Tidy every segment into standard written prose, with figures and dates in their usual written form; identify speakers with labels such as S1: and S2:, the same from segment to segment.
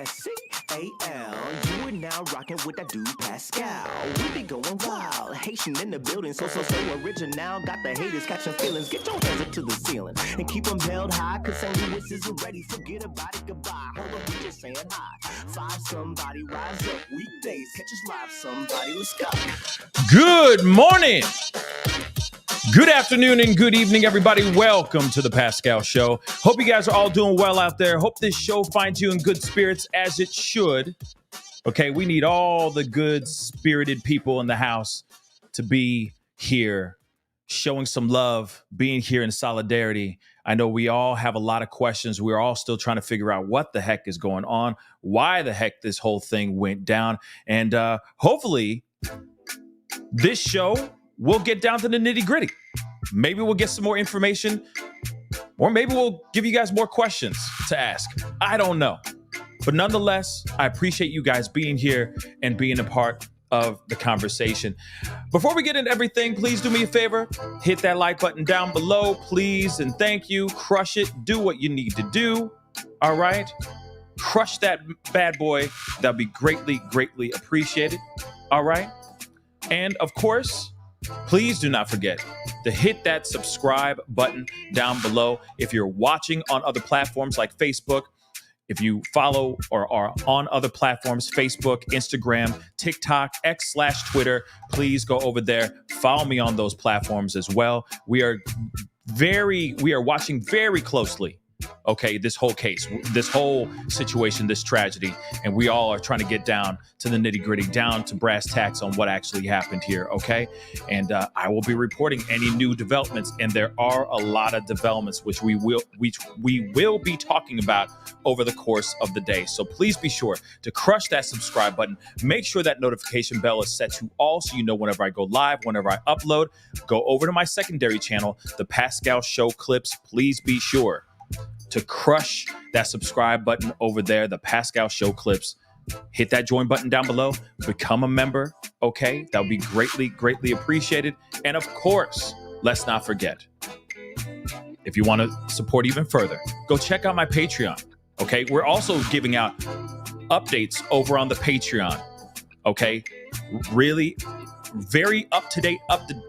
S1: Pascal. You are now rocking with that dude Pascal. We be going wild, Haitian in the building, so original. Got the haters catching feelings. Get your hands up to the ceiling and keep them held high. Cause St. Louis isn't ready. Forget about it, goodbye. Hold on, we just saying hi. Five somebody, rise up. Weekdays, catch us live. Somebody, let's go.
S2: Good morning. Good afternoon and good evening, everybody. Welcome to the Pascal Show. Hope you guys are all doing well out there. Hope this show finds you in good spirits as it should. Okay, we need all the good spirited people in the house to be here, showing some love, being here in solidarity. I know we all have a lot of questions. We're all still trying to figure out what the heck is going on, why the heck this whole thing went down. And hopefully this show will get down to the nitty gritty. Maybe we'll get some more information, or maybe we'll give you guys more questions to ask. I don't know. But nonetheless, I appreciate you guys being here and being a part of the conversation. Before we get into everything, please do me a favor. Hit that like button down below, please, and thank you. Crush it. Do what you need to do. All right? Crush that bad boy. That'd be greatly, greatly appreciated. All right? And of course, please do not forget to hit that subscribe button down below. If you're watching on other platforms like Facebook, if you follow or are on other platforms, Facebook, Instagram, TikTok, X/Twitter, please go over there. Follow me on those platforms as well. We are watching very closely, okay, this whole case, this whole situation, this tragedy, and we all are trying to get down to the nitty gritty, down to brass tacks on what actually happened here, okay? And I will be reporting any new developments, and there are a lot of developments which we will be talking about over the course of the day. So please be sure to crush that subscribe button. Make sure that notification bell is set to all so you know whenever I go live, whenever I upload. Go over to my secondary channel, The Pascal Show Clips. Please be sure to crush that subscribe button over there, The Pascal Show Clips. Hit that join button down below. Become a member, okay? That would be greatly, greatly appreciated. And of course, let's not forget, if you want to support even further, go check out my Patreon, okay? We're also giving out updates over on the Patreon, okay? Really very up-to-date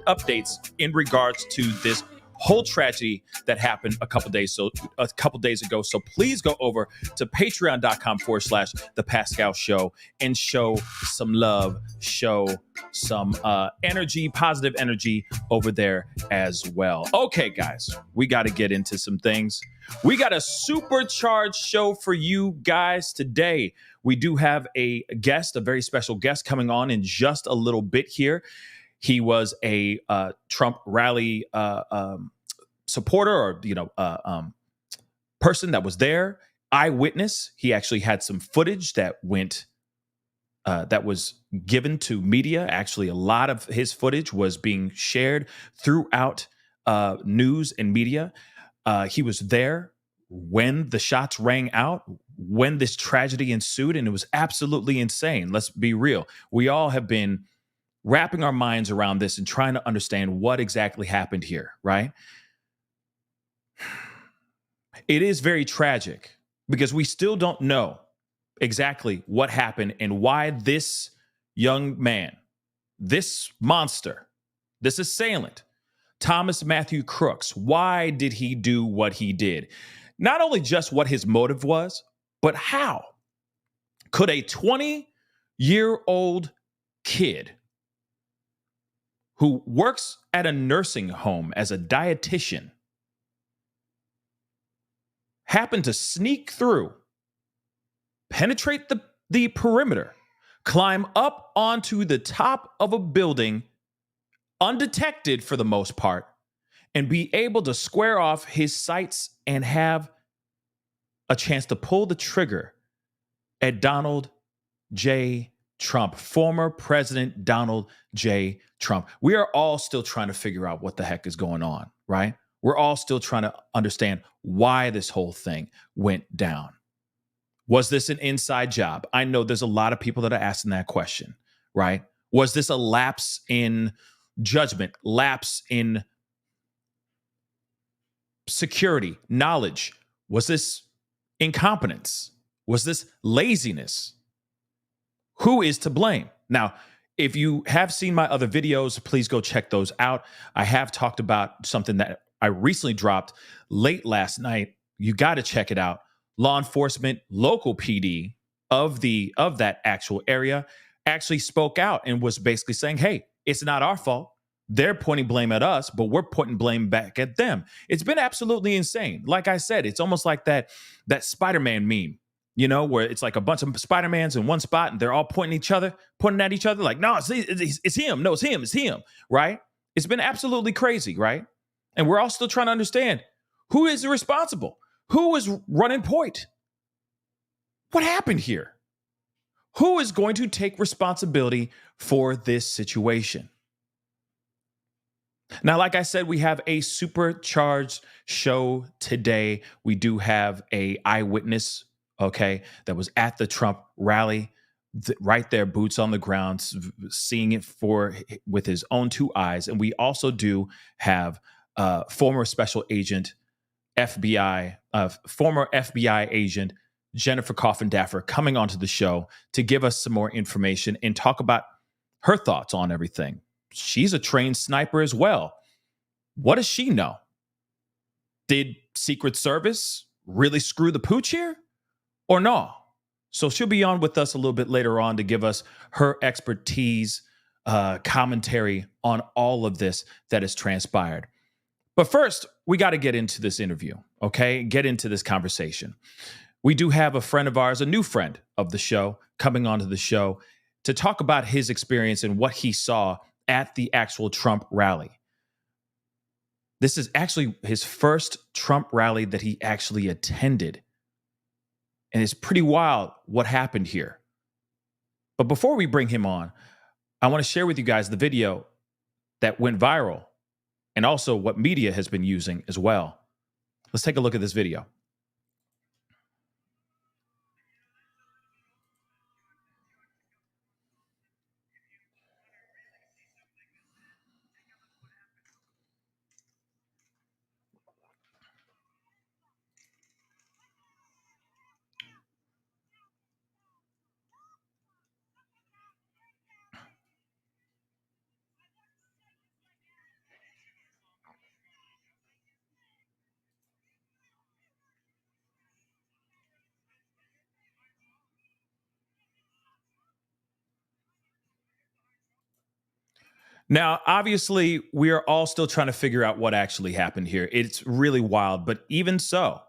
S2: updates in regards to this whole tragedy that happened a couple days ago. So please go over to patreon.com/The Pascal Show and show some love, show some energy, positive energy over there as well. Okay, guys, we got to get into some things. We got a supercharged show for you guys today. We do have a guest, a very special guest coming on in just a little bit here. He was a Trump rally supporter, or person that was there. Eyewitness. He actually had some footage that was given to media. Actually, a lot of his footage was being shared throughout news and media. He was there when the shots rang out, when this tragedy ensued, and it was absolutely insane. Let's be real. We all have been wrapping our minds around this and trying to understand what exactly happened here, right? It is very tragic because we still don't know exactly what happened and why this young man, this monster, this assailant, Thomas Matthew Crooks, why did he do what he did? Not only just what his motive was, but how could a 20-year-old kid who works at a nursing home as a dietitian happen to sneak through, penetrate the perimeter, climb up onto the top of a building undetected for the most part, and be able to square off his sights and have a chance to pull the trigger at Donald J. Trump, former President Donald J. Trump. We are all still trying to figure out what the heck is going on, right? We're all still trying to understand why this whole thing went down. Was this an inside job? I know there's a lot of people that are asking that question, right? Was this a lapse in judgment, lapse in security, knowledge? Was this incompetence? Was this laziness? Who is to blame? Now, if you have seen my other videos, please go check those out. I have talked about something that I recently dropped late last night. You got to check it out. Law enforcement, local PD of that actual area actually spoke out and was basically saying, "Hey, it's not our fault. They're pointing blame at us, but we're putting blame back at them." It's been absolutely insane. Like I said, it's almost like that Spider-Man meme, where it's like a bunch of Spider-Mans in one spot and they're all pointing at each other like, "No, it's him. No, it's him," right? It's been absolutely crazy, right? And we're all still trying to understand who is responsible, who is running point. What happened here? Who is going to take responsibility for this situation? Now, like I said, we have a supercharged show today. We do have a eyewitness, okay, that was at the Trump rally, right there, boots on the ground, seeing it with his own two eyes. And we also do have former special agent former FBI agent Jennifer Coffin-Daffer coming onto the show to give us some more information and talk about her thoughts on everything. She's a trained sniper as well. What does she know? Did Secret Service really screw the pooch here or no? So she'll be on with us a little bit later on to give us her expertise, commentary on all of this that has transpired. But first, we got to get into this interview, okay? Get into this conversation. We do have a friend of ours, a new friend of the show, coming onto the show to talk about his experience and what he saw at the actual Trump rally. This is actually his first Trump rally that he actually attended. And it's pretty wild what happened here. But before we bring him on, I want to share with you guys the video that went viral and also what media has been using as well. Let's take a look at this video. Now, obviously, we are all still trying to figure out what actually happened here. It's really wild. But even so,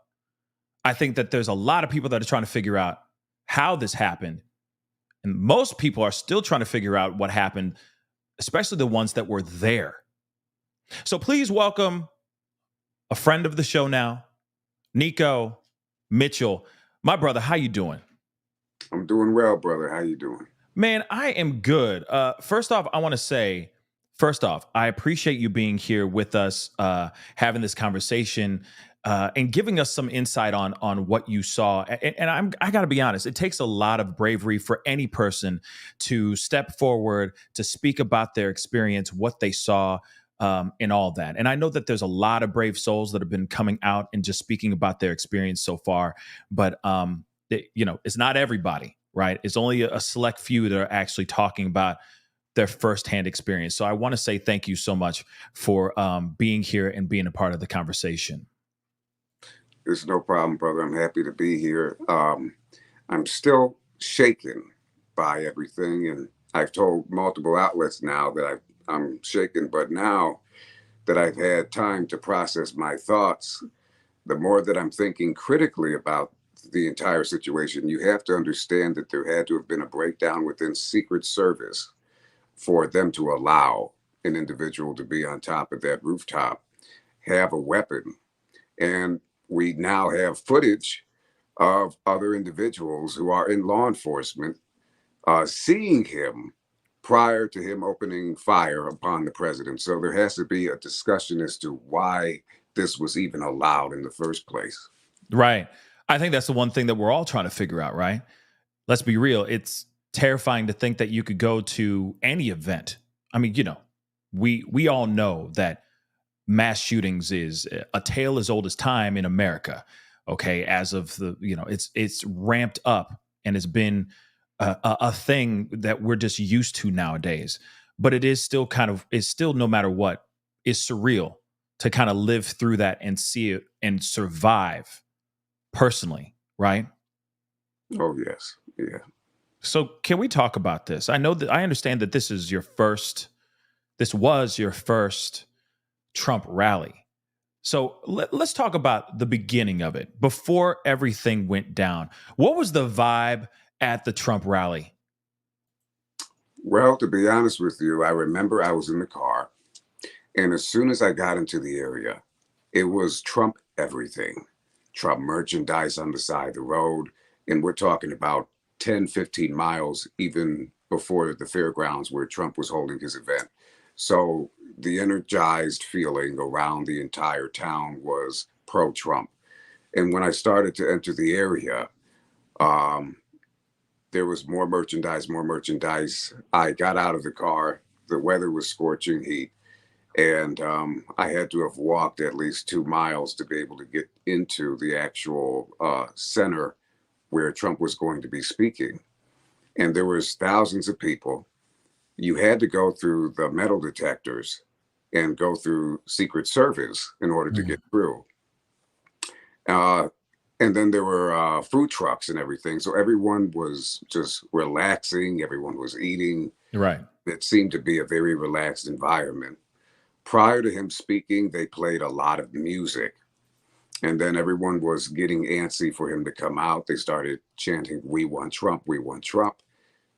S2: I think that there's a lot of people that are trying to figure out how this happened. And most people are still trying to figure out what happened, especially the ones that were there. So please welcome a friend of the show now, Nico Mitchell. My brother, how you doing?
S3: I'm doing well, brother. How you doing?
S2: Man, I am good. First off, I want to say, I appreciate you being here with us, having this conversation, and giving us some insight on what you saw. And I got to be honest, it takes a lot of bravery for any person to step forward to speak about their experience, what they saw, and all that. And I know that there's a lot of brave souls that have been coming out and just speaking about their experience so far, but it's not everybody, right? It's only a select few that are actually talking about their firsthand experience. So I want to say thank you so much for being here and being a part of the conversation.
S3: It's no problem, brother. I'm happy to be here. I'm still shaken by everything, and I've told multiple outlets now that I'm shaken. But now that I've had time to process my thoughts, the more that I'm thinking critically about the entire situation, you have to understand that there had to have been a breakdown within Secret Service for them to allow an individual to be on top of that rooftop, have a weapon. And we now have footage of other individuals who are in law enforcement seeing him prior to him opening fire upon the president. So there has to be a discussion as to why this was even allowed in the first place.
S2: Right. I think that's the one thing that we're all trying to figure out, right? Let's be real. It's terrifying to think that you could go to any event. I mean, we all know that mass shootings is a tale as old as time in America. Okay, as of the it's ramped up and it's been a thing that we're just used to nowadays. But it is still it's still, no matter what, is surreal to kind of live through that and see it and survive personally, right?
S3: Oh, yes. Yeah.
S2: So can we talk about this? I understand that this was your first Trump rally. So let's talk about the beginning of it before everything went down. What was the vibe at the Trump rally?
S3: Well, to be honest with you, I remember I was in the car, and as soon as I got into the area, it was Trump everything. Trump merchandise on the side of the road. And we're talking about 10, 15 miles, even before the fairgrounds where Trump was holding his event. So the energized feeling around the entire town was pro Trump. And when I started to enter the area, um, there was more merchandise, more merchandise. I got out of the car. The weather was scorching heat. And I had to have walked at least 2 miles to be able to get into the actual center where Trump was going to be speaking. And there was thousands of people. You had to go through the metal detectors and go through Secret Service in order to
S2: Mm.
S3: get through. Uh, and then there were food trucks and everything. So everyone was just relaxing. Everyone was eating.
S2: Right.
S3: It seemed to be a very relaxed environment. Prior to him speaking, they played a lot of music. And then everyone was getting antsy for him to come out. They started chanting, "We want Trump, we want Trump."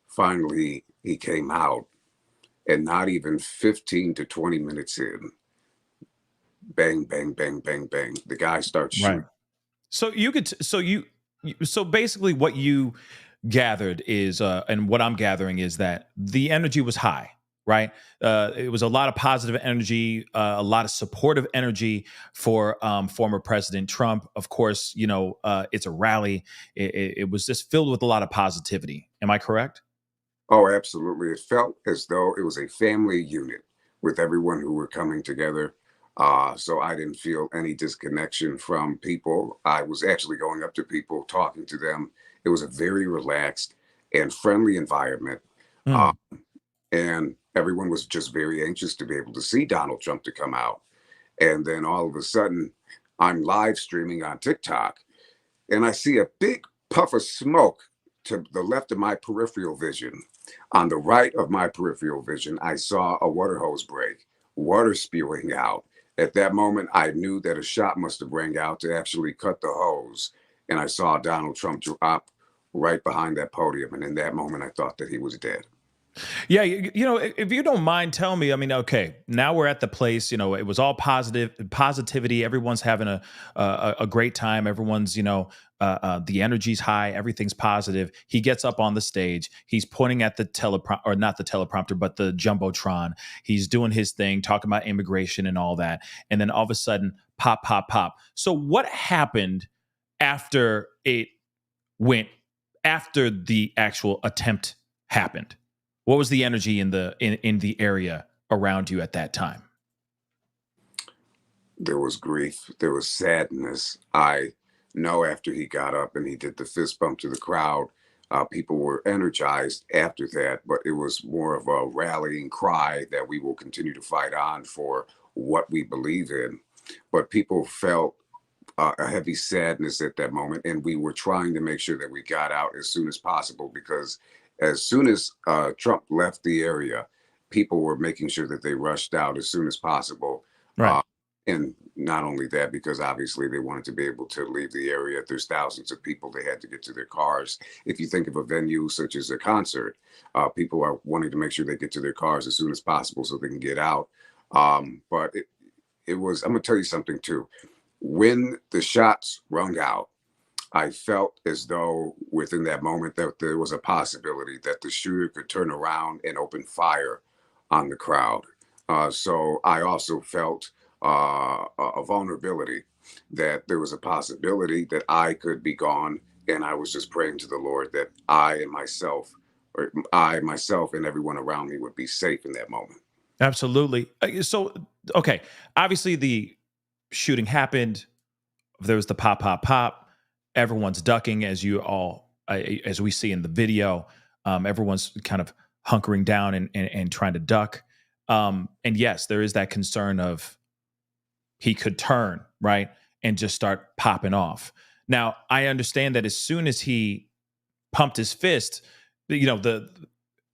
S3: Finally, he came out, and not even 15 to 20 minutes in, bang, bang, bang, bang, bang, the guy starts
S2: Right.
S3: shooting.
S2: So you could so basically what you gathered is and what I'm gathering is that the energy was high, right? It was a lot of positive energy, a lot of supportive energy for former President Trump. Of course, it's a rally. It was just filled with a lot of positivity. Am I correct?
S3: Oh, absolutely. It felt as though it was a family unit with everyone who were coming together. So I didn't feel any disconnection from people. I was actually going up to people, talking to them. It was a very relaxed and friendly environment. Uh,
S2: Mm.
S3: and everyone was just very anxious to be able to see Donald Trump to come out. And then all of a sudden, I'm live streaming on TikTok, and I see a big puff of smoke to the left of my peripheral vision. On the right of my peripheral vision, I saw a water hose break, water spewing out. At that moment, I knew that a shot must have rang out to actually cut the hose. And I saw Donald Trump drop right behind that podium. And in that moment, I thought that he was dead.
S2: Yeah, if you don't mind, tell me. I mean, okay, now we're at the place. It was all positivity. Everyone's having a great time. Everyone's, the energy's high. Everything's positive. He gets up on the stage. He's pointing at the teleprompter, or not the teleprompter, but the jumbotron. He's doing his thing, talking about immigration and all that. And then all of a sudden, pop, pop, pop. So what happened after it went? After the actual attempt happened? What was the energy in the area around you at that time?
S3: There was grief, there was sadness. I know after he got up and he did the fist bump to the crowd, people were energized after that, but it was more of a rallying cry that we will continue to fight on for what we believe in. But people felt a heavy sadness at that moment, and we were trying to make sure that we got out as soon as possible, because as soon as Trump left the area, people were making sure that they rushed out as soon as possible.
S2: Right.
S3: Uh, and not only that, because obviously they wanted to be able to leave the area. There's thousands of people, they had to get to their cars. If you think of a venue such as a concert, people are wanting to make sure they get to their cars as soon as possible so they can get out. But it was, I'm going to tell you something too. When the shots rung out, I felt as though within that moment that there was a possibility that the shooter could turn around and open fire on the crowd. So I also felt a vulnerability, that there was a possibility that I could be gone. And I was just praying to the Lord that I myself and everyone around me would be safe in that moment.
S2: Absolutely. So, okay, obviously the shooting happened. There was the pop, pop, pop. everyone's ducking, as you all, as we see in the video. Everyone's kind of hunkering down and trying to duck. And yes, there is that concern of he could turn, right, and just start popping off. Now, I understand that as soon as he pumped his fist, the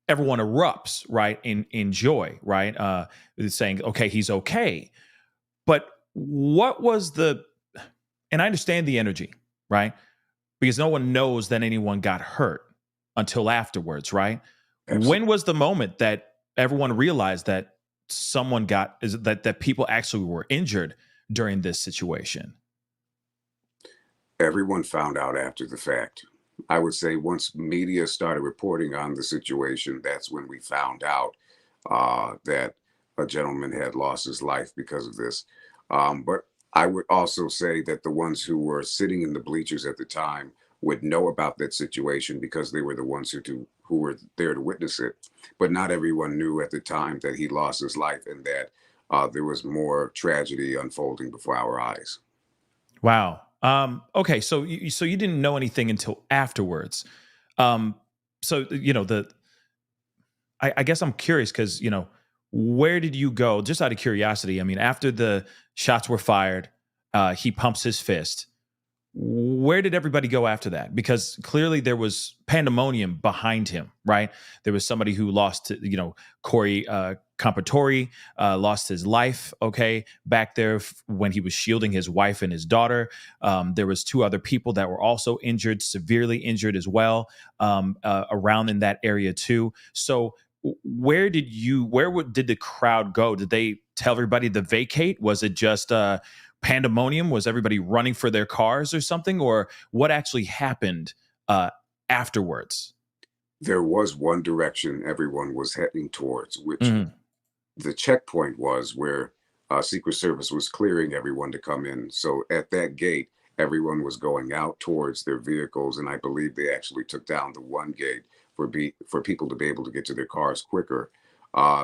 S2: everyone erupts, right, in joy, right, saying, okay, he's okay. But what was and I understand the energy, right, because no one knows that anyone got hurt until afterwards, right?
S3: Absolutely.
S2: When was the moment that everyone realized that that people actually were injured during this situation?
S3: Everyone found out after the fact. I would say once media started reporting on the situation, that's when we found out that a gentleman had lost his life because of this. But I would also say that the ones who were sitting in the bleachers at the time would know about that situation because they were the ones who were there to witness it. But not everyone knew at the time that he lost his life and that there was more tragedy unfolding before our eyes.
S2: Wow. Okay, so you didn't know anything until afterwards. So I guess I'm curious because where did you go? Just out of curiosity. I mean, after the shots were fired, he pumps his fist. Where did everybody go after that? Because clearly there was pandemonium behind him, right? There was somebody who lost, Corey Compatori lost his life, okay, back there when he was shielding his wife and his daughter. There was two other people that were also injured, severely injured as well, around in that area too. So where did the crowd go? Did they tell everybody to vacate? Was it just pandemonium? Was everybody running for their cars or something? Or what actually happened afterwards?
S3: There was one direction everyone was heading towards, which the checkpoint was where Secret Service was clearing everyone to come in. So at that gate, everyone was going out towards their vehicles, and I believe they actually took down the one gate for people to be able to get to their cars quicker.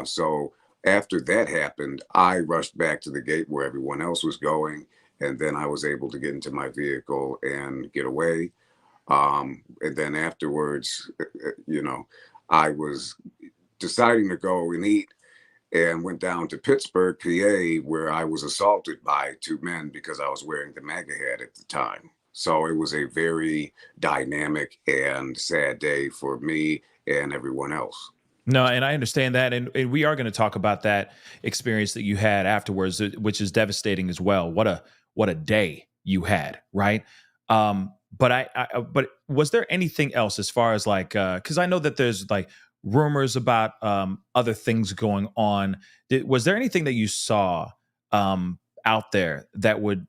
S3: So after that happened, I rushed back to the gate where everyone else was going, and then I was able to get into my vehicle and get away. And then afterwards, I was deciding to go and eat and went down to Pittsburgh, PA, where I was assaulted by two men because I was wearing the MAGA hat at the time. So it was a very dynamic and sad day for me and everyone else.
S2: No, and I understand that, and we are going to talk about that experience that you had afterwards, which is devastating as well. What a day you had, right? But was there anything else as far as because I know that there's rumors about other things going on. Was there anything that you saw out there that would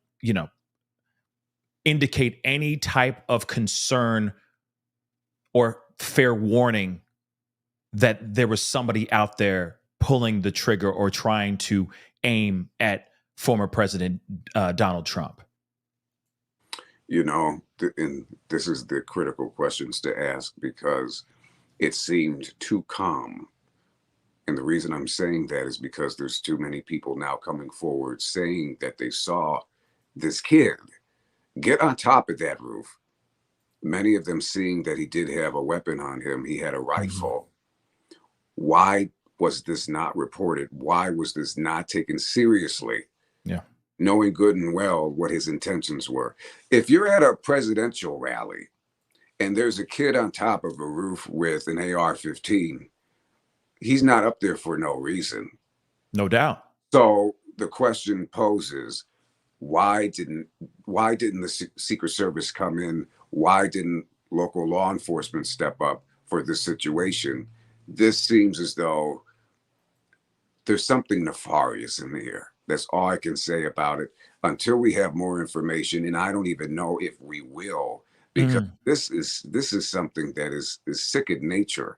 S2: indicate any type of concern or fair warning that there was somebody out there pulling the trigger or trying to aim at former President Donald Trump?
S3: And this is the critical questions to ask because it seemed too calm. And the reason I'm saying that is because there's too many people now coming forward saying that they saw this kid get on top of that roof. Many of them seeing that he did have a weapon on him. He had a rifle. Why was this not reported? Why was this not taken seriously?
S2: Yeah.
S3: Knowing good and well what his intentions were. If you're at a presidential rally and there's a kid on top of a roof with an AR-15, he's not up there for no reason.
S2: No doubt.
S3: So the question poses, why didn't the Secret Service come in? Why didn't local law enforcement step up for this situation? This seems as though there's something nefarious in the air. That's all I can say about it until we have more information. And I don't even know if we will, because this is something that is sick in nature.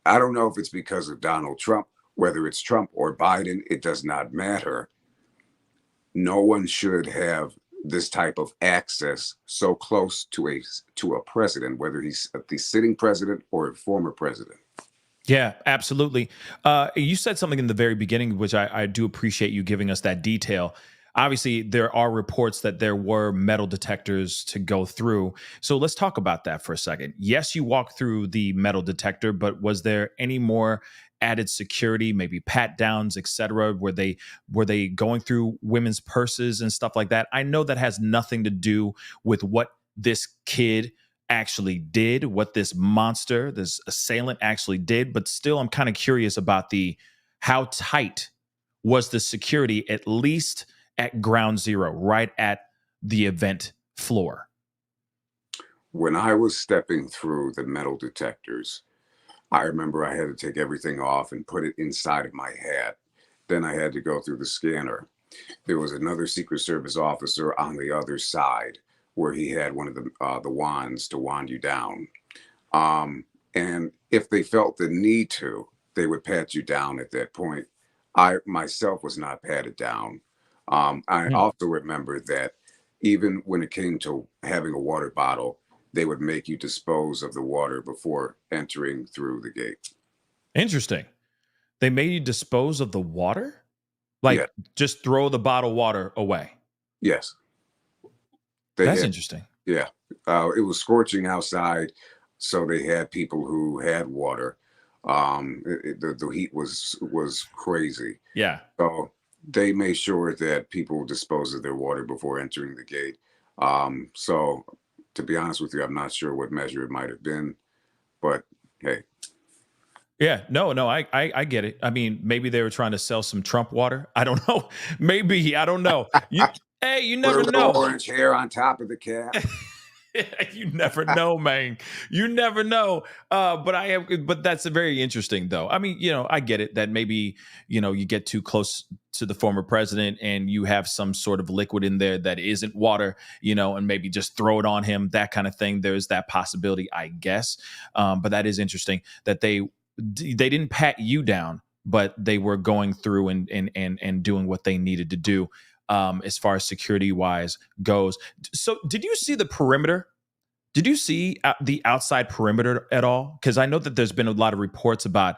S3: I don't know if it's because of Donald Trump, whether it's Trump or Biden, it does not matter. No one should have this type of access so close to a president, whether he's the sitting president or a former president.
S2: Yeah, absolutely. You said something in the very beginning, which I do appreciate you giving us that detail. obviously there are reports that there were metal detectors to go through. So let's talk about that for a second. Yes, you walked through the metal detector, but was there any more added security, maybe pat downs, etc.? Were they going through women's purses and stuff like that? I know that has nothing to do with what this kid actually did, what this monster, this assailant actually did, but still I'm kind of curious about the how tight was the security, at least at ground zero, right at the event floor.
S3: When I was stepping through the metal detectors, I remember I had to take everything off and put it inside of my hat. Then I had to go through the scanner. There was another Secret Service officer on the other side where he had one of the wands to wand you down. And if they felt the need to, they would pat you down at that point. I myself was not patted down. I
S2: Hmm.
S3: also remember that even when it came to having a water bottle, they would make you dispose of the water before entering through the gate.
S2: Interesting. They made you dispose of the water?
S3: Yeah,
S2: Like just throw the bottled water away.
S3: yes, they
S2: That's
S3: had.
S2: interesting.
S3: Yeah, it was scorching outside, so they had people who had water. The heat was crazy,
S2: Yeah.
S3: so they made sure that people dispose of their water before entering the gate. So, to be honest with you, I'm not sure what measure it might have been, but hey,
S2: Yeah, no, I get it. I mean, maybe they were trying to sell some Trump water. I don't know. Maybe I don't know. Hey, you
S3: put a
S2: never
S3: little
S2: know.
S3: orange hair on top of the cap.
S2: You never know, man. You never know. But that's very interesting, though. I mean, I get it that maybe you get too close to the former president and you have some sort of liquid in there that isn't water, and maybe just throw it on him, that kind of thing. There's that possibility, I guess. But that is interesting that they didn't pat you down, but they were going through and doing what they needed to do, as far as security wise goes. So, did you see the perimeter? Did you see the outside perimeter at all? Because I know that there's been a lot of reports about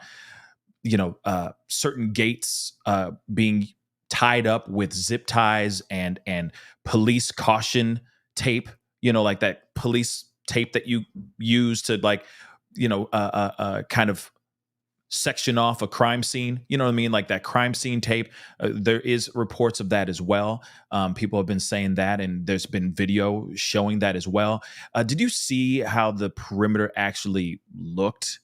S2: certain gates being tied up with zip ties and police caution tape. Like that police tape that you use to kind of section off a crime scene. You know what I mean? Like that crime scene tape. There is reports of that as well. People have been saying that, and there's been video showing that as well. Did you see how the perimeter actually looked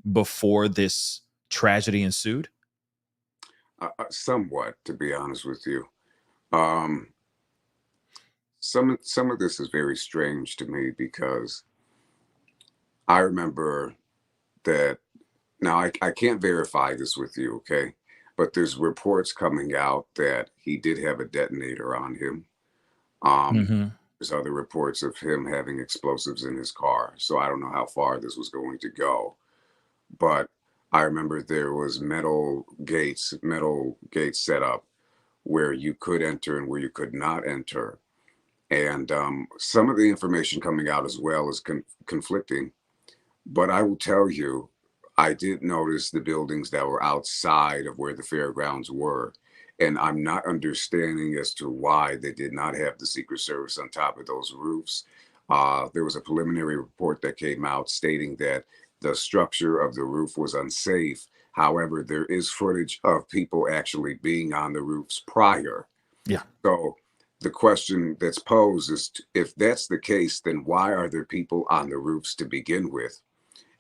S2: before this tragedy ensued?
S3: Somewhat, to be honest with you. Um, some of this is very strange to me because I remember that. Now, I can't verify this with you, okay? But there's reports coming out that he did have a detonator on him. Um,
S2: Hmm.
S3: there's other reports of him having explosives in his car. So I don't know how far this was going to go. But I remember there was metal gates set up where you could enter and where you could not enter. And some of the information coming out as well is conflicting. But I will tell you, I did notice the buildings that were outside of where the fairgrounds were. And I'm not understanding as to why they did not have the Secret Service on top of those roofs. There was a preliminary report that came out stating that the structure of the roof was unsafe. However, there is footage of people actually being on the roofs prior.
S2: Yeah.
S3: So the question that's posed is if that's the case, then why are there people on the roofs to begin with?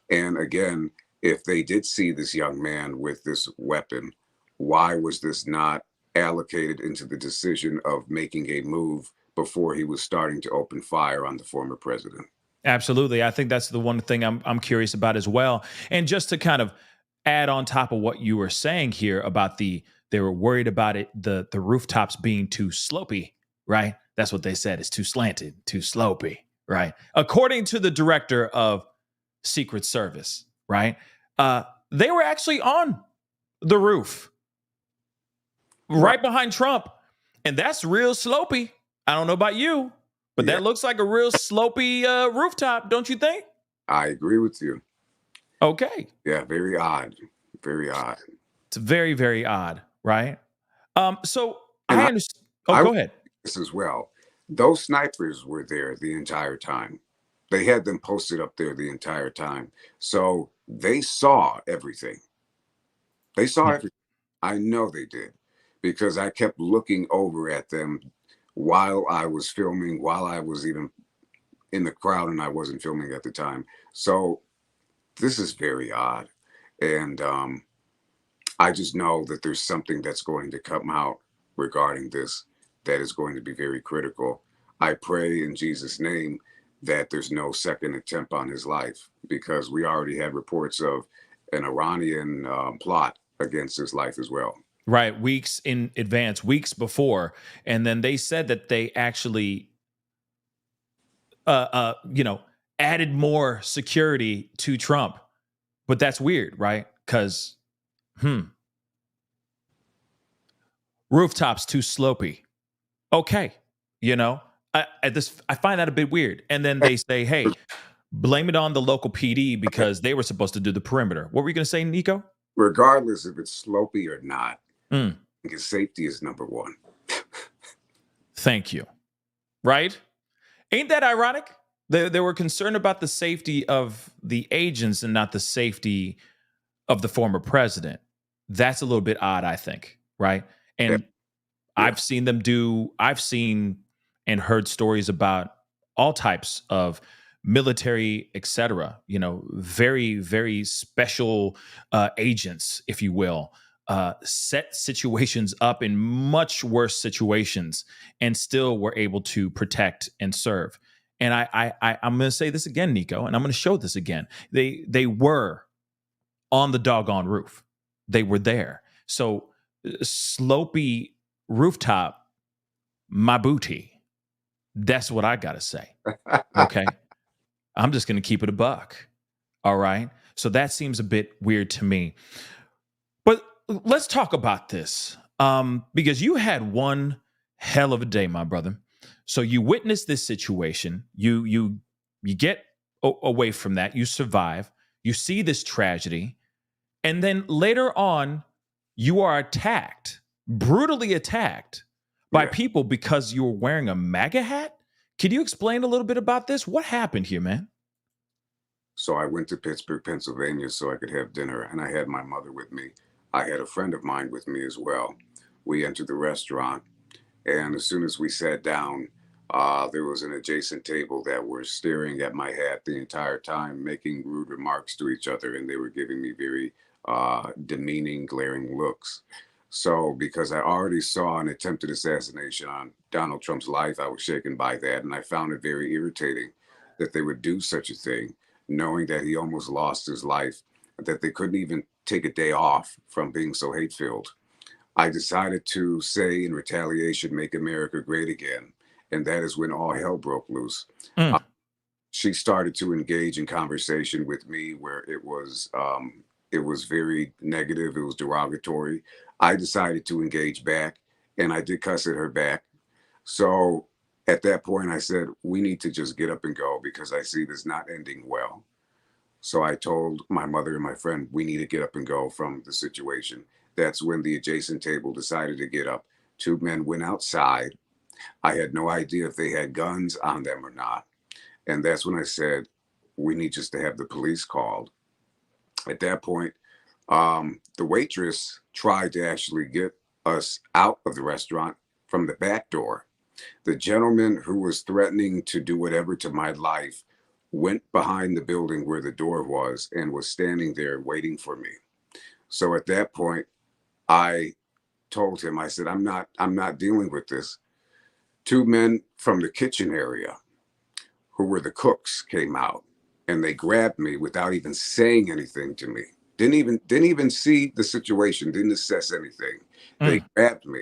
S3: And again, if they did see this young man with this weapon, why was this not allocated into the decision of making a move before he was starting to open fire on the former president?
S2: Absolutely. I think that's the one thing I'm curious about as well. And just to kind of add on top of what you were saying here about they were worried about the rooftops being too slopey, right? That's what they said. It's too slanted, too slopey, right? According to the director of Secret Service, right? They were actually on the roof
S3: Right.
S2: right behind Trump. And that's real slopey. I don't know about you, but
S3: Yeah,
S2: that looks like a real slopey rooftop, don't you think?
S3: I agree with you.
S2: Okay.
S3: Yeah, very odd. Very odd.
S2: It's very, very odd, right? So
S3: And
S2: I understand. Oh,
S3: I
S2: go
S3: would
S2: ahead.
S3: say this as well. Those snipers were there the entire time. They had them posted up there the entire time. So they saw everything. They saw
S2: Mm.
S3: everything. I know they did because I kept looking over at them while I was filming, while I was even in the crowd and I wasn't filming at the time. So this is very odd. And I just know that there's something that's going to come out regarding this that is going to be very critical. I pray in Jesus' name that there's no second attempt on his life because we already had reports of an Iranian plot against his life as well.
S2: Right. Weeks in advance, weeks before. And then they said that they actually, you know, added more security to Trump. But that's weird, right? Because, rooftops too slopey. Okay. You know, I find that a bit weird. And then they say, hey, blame it on the local PD because they were supposed to do the perimeter. What were you going to say, Nico?
S3: Regardless if it's slopey or not,
S2: Mm,
S3: because safety is number one.
S2: thank you. Right? Ain't that ironic? They were concerned about the safety of the agents and not the safety of the former president. That's a little bit odd, I think. Right?
S3: Yeah,
S2: And
S3: yeah,
S2: I've seen and heard stories about all types of military, etc. You know, very, very special agents, if you will, set situations up in much worse situations and still were able to protect and serve. And I'm going to say this again, Nico, and I'm going to show this again. They were on the doggone roof. They were there. So slopey rooftop, my booty. That's what I gotta say. Okay. I'm just gonna keep it a buck. All right. So that seems a bit weird to me. But let's talk about this. Because you had one hell of a day, my brother. So you witnessed this situation. You get away from that. You survive. You see this tragedy. And then later on, you are attacked, brutally attacked by
S3: yeah.
S2: people because you were wearing a MAGA hat. Can you explain a little bit about this? What happened here, man?
S3: So I went to Pittsburgh, Pennsylvania so I could have dinner, and I had my mother with me. I had a friend of mine with me as well. We entered the restaurant, and as soon as we sat down, there was an adjacent table that were staring at my hat the entire time, making rude remarks to each other, and they were giving me very demeaning, glaring looks. So, because I already saw an attempted assassination on Donald Trump's life, I was shaken by that, and I found it very irritating that they would do such a thing, knowing that he almost lost his life, that they couldn't even take a day off from being so hate filled. I decided to say in retaliation, make America great again. And that is when all hell broke loose.
S2: Mm,
S3: She started to engage in conversation with me where it was very negative, it was derogatory. I decided to engage back and I did cuss at her back. So at that point I said, we need to just get up and go because I see this not ending well. So I told my mother and my friend, we need to get up and go from the situation. That's when the adjacent table decided to get up. Two men went outside. I had no idea if they had guns on them or not. And that's when I said, we need just to have the police called. At that point, the waitress tried to actually get us out of the restaurant from the back door. The gentleman who was threatening to do whatever to my life went behind the building where the door was and was standing there waiting for me. So at that point, I told him, I said, I'm not dealing with this. Two men from the kitchen area who were the cooks came out and they grabbed me without even saying anything to me. Didn't even see the situation, didn't assess anything. They
S2: mm,
S3: grabbed me,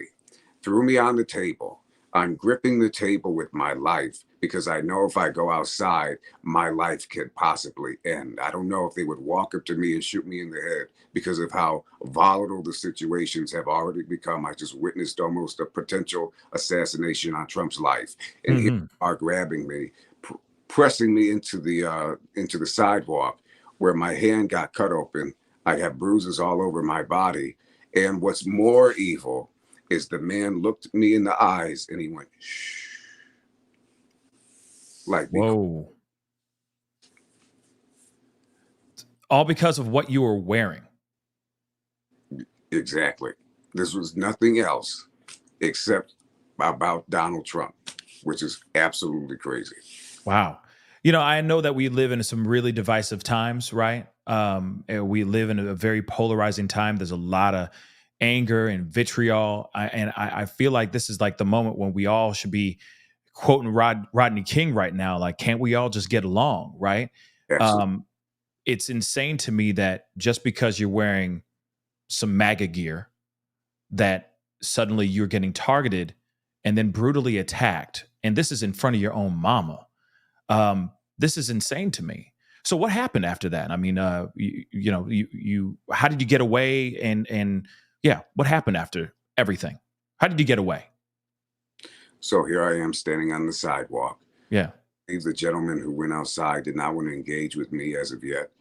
S3: threw me on the table. I'm gripping the table with my life because I know if I go outside, my life could possibly end. I don't know if they would walk up to me and shoot me in the head because of how volatile the situations have already become. I just witnessed almost a potential assassination on Trump's life, and here
S2: mhm.
S3: they are grabbing me, pressing me into the sidewalk where my hand got cut open. I have bruises all over my body, and what's more evil is the man looked me in the eyes and he went, shh, like,
S2: Whoa. All because of what you were wearing.
S3: exactly. This was nothing else except about Donald Trump, which is absolutely crazy.
S2: Wow. I know that we live in some really divisive times, right? And we live in a very polarizing time. There's a lot of anger and vitriol. I feel like this is like the moment when we all should be quoting Rodney King right now. Like, can't we all just get along, right?
S3: Absolutely.
S2: It's insane to me that just because you're wearing some MAGA gear, that suddenly you're getting targeted and then brutally attacked. And this is in front of your own mama. This is insane to me. So what happened after that? I mean, how did you get away? And yeah, what happened after everything? How did you get away?
S3: So here I am standing on the sidewalk.
S2: Yeah.
S3: The gentleman who went outside did not want to engage with me as of yet,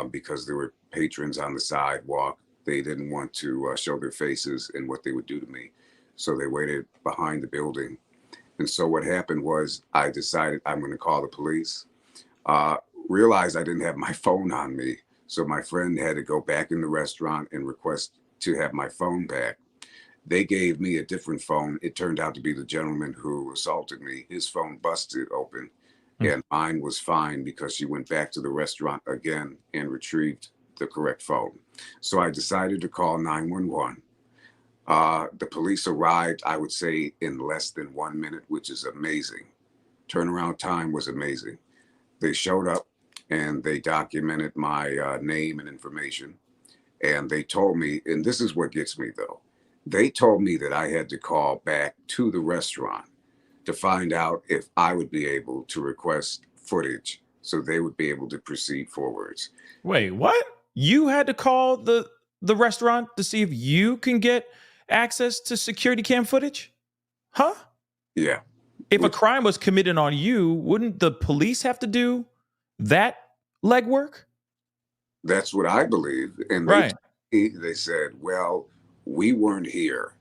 S3: because there were patrons on the sidewalk. They didn't want to show their faces and what they would do to me. So they waited behind the building. And so what happened was I decided I'm going to call the police. Realized I didn't have my phone on me. So my friend had to go back in the restaurant and request to have my phone back. They gave me a different phone. It turned out to be the gentleman who assaulted me. His phone busted open and mine was fine because she went back to the restaurant again and retrieved the correct phone. So I decided to call 911. The police arrived, I would say, in less than 1 minute, which is amazing. Turnaround time was amazing. They showed up and they documented my name and information. And they told me, and this is what gets me though, they told me that I had to call back to the restaurant to find out if I would be able to request footage so they would be able to proceed forwards.
S2: Wait, what? You had to call the restaurant to see if you can get access to security cam footage? Huh?
S3: Yeah.
S2: If a
S3: Which,
S2: crime was committed on you, wouldn't the police have to do that legwork?
S3: that's what I believe. And
S2: Right.
S3: they said, well, we weren't here.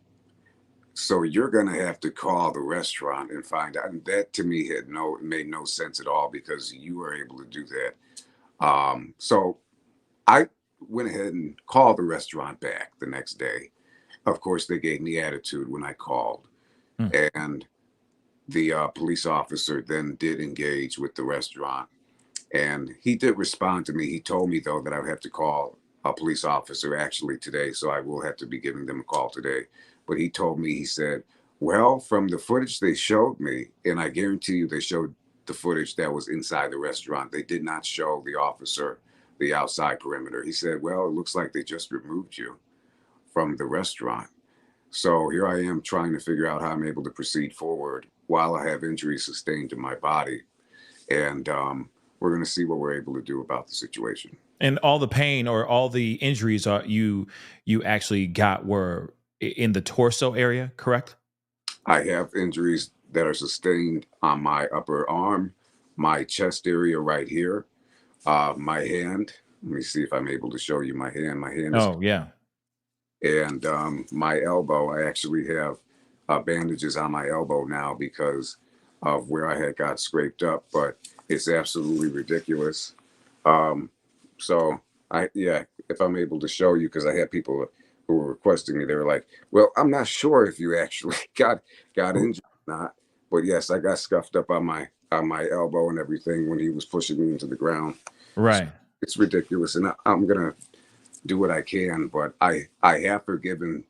S3: So you're going to have to call the restaurant and find out. And that to me made no sense at all because you were able to do that. So I went ahead and called the restaurant back the next day. Of course, they gave me attitude when I called.
S2: Hmm.
S3: And the police officer then did engage with the restaurant. And he did respond to me. He told me, though, that I would have to call a police officer actually today. So I will have to be giving them a call today. But he told me, he said, well, from the footage they showed me, and I guarantee you they showed the footage that was inside the restaurant. They did not show the officer the outside perimeter. He said, well, it looks like they just removed you from the restaurant. So here I am trying to figure out how I'm able to proceed forward while I have injuries sustained to my body. And we're going to see what we're able to do about the situation.
S2: And all the pain or all the injuries you actually got were in the torso area, correct?
S3: I have injuries that are sustained on my upper arm, my chest area right here, my hand. Let me see if I'm able to show you my hand. My hand is,
S2: Oh, yeah.
S3: and my elbow. I actually have bandages on my elbow now because of where I had got scraped up, but it's absolutely ridiculous. So if I'm able to show you, because I had people who were requesting me, they were like, well, I'm not sure if you actually got injured or not, but yes, I got scuffed up on my elbow and everything when he was pushing me into the ground. So
S2: Right.
S3: it's ridiculous, and I'm gonna do what I can, but I have forgiven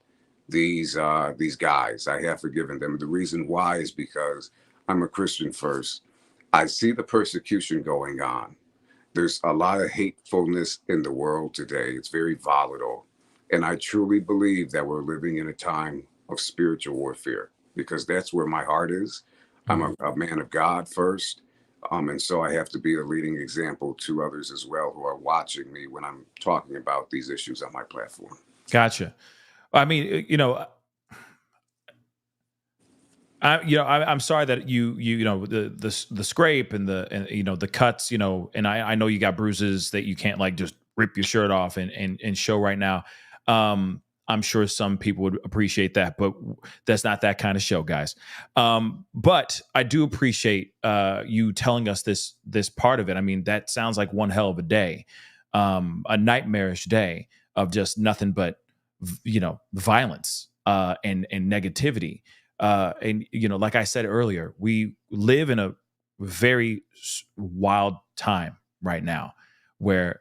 S3: these guys. I have forgiven them. The reason why is because I'm a Christian first. I see the persecution going on. There's a lot of hatefulness in the world today. It's very volatile. And I truly believe that we're living in a time of spiritual warfare because that's where my heart is. I'm
S2: Mhm.
S3: a man of God first. And so I have to be a leading example to others as well who are watching me when I'm talking about these issues on my platform.
S2: Gotcha. I mean, I'm sorry that the scrape and the cuts, and I know you got bruises that you can't like just rip your shirt off and show right now. I'm sure some people would appreciate that, but that's not that kind of show, guys. But I do appreciate you telling us this part of it. I mean, that sounds like one hell of a day, a nightmarish day of just nothing but violence and negativity. And like I said earlier, we live in a very wild time right now where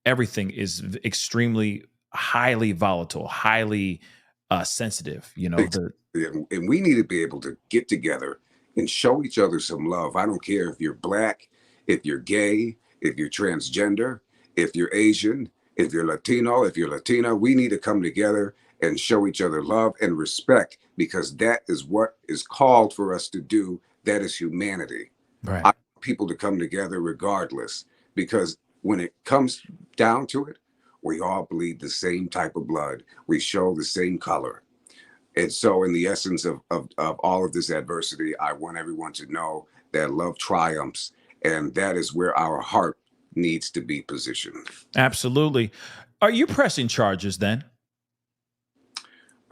S2: everything is extremely highly volatile, highly sensitive.
S3: And we need to be able to get together and show each other some love. I don't care if you're black, if you're gay, if you're transgender, if you're Asian, if you're Latino, if you're Latina. We need to come together and show each other love and respect, because that is what is called for us to do. That is humanity.
S2: Right.
S3: I want people to come together regardless, because when it comes down to it, we all bleed the same type of blood. We show the same color. And so in the essence of all of this adversity, I want everyone to know that love triumphs, and that is where our heart needs to be positioned.
S2: Absolutely. Are you pressing charges then?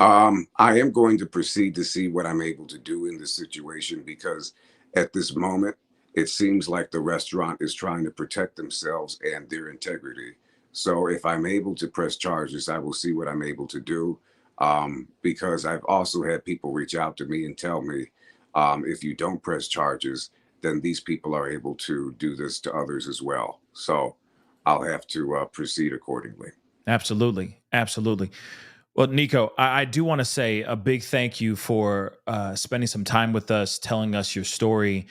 S3: I am going to proceed to see what I'm able to do in this situation, because at this moment, it seems like the restaurant is trying to protect themselves and their integrity. So if I'm able to press charges, I will see what I'm able to do. Because I've also had people reach out to me and tell me, if you don't press charges, then these people are able to do this to others as well. So I'll have to proceed accordingly.
S2: Absolutely. Absolutely. Well, Nico, I do want to say a big thank you for spending some time with us, telling us your story,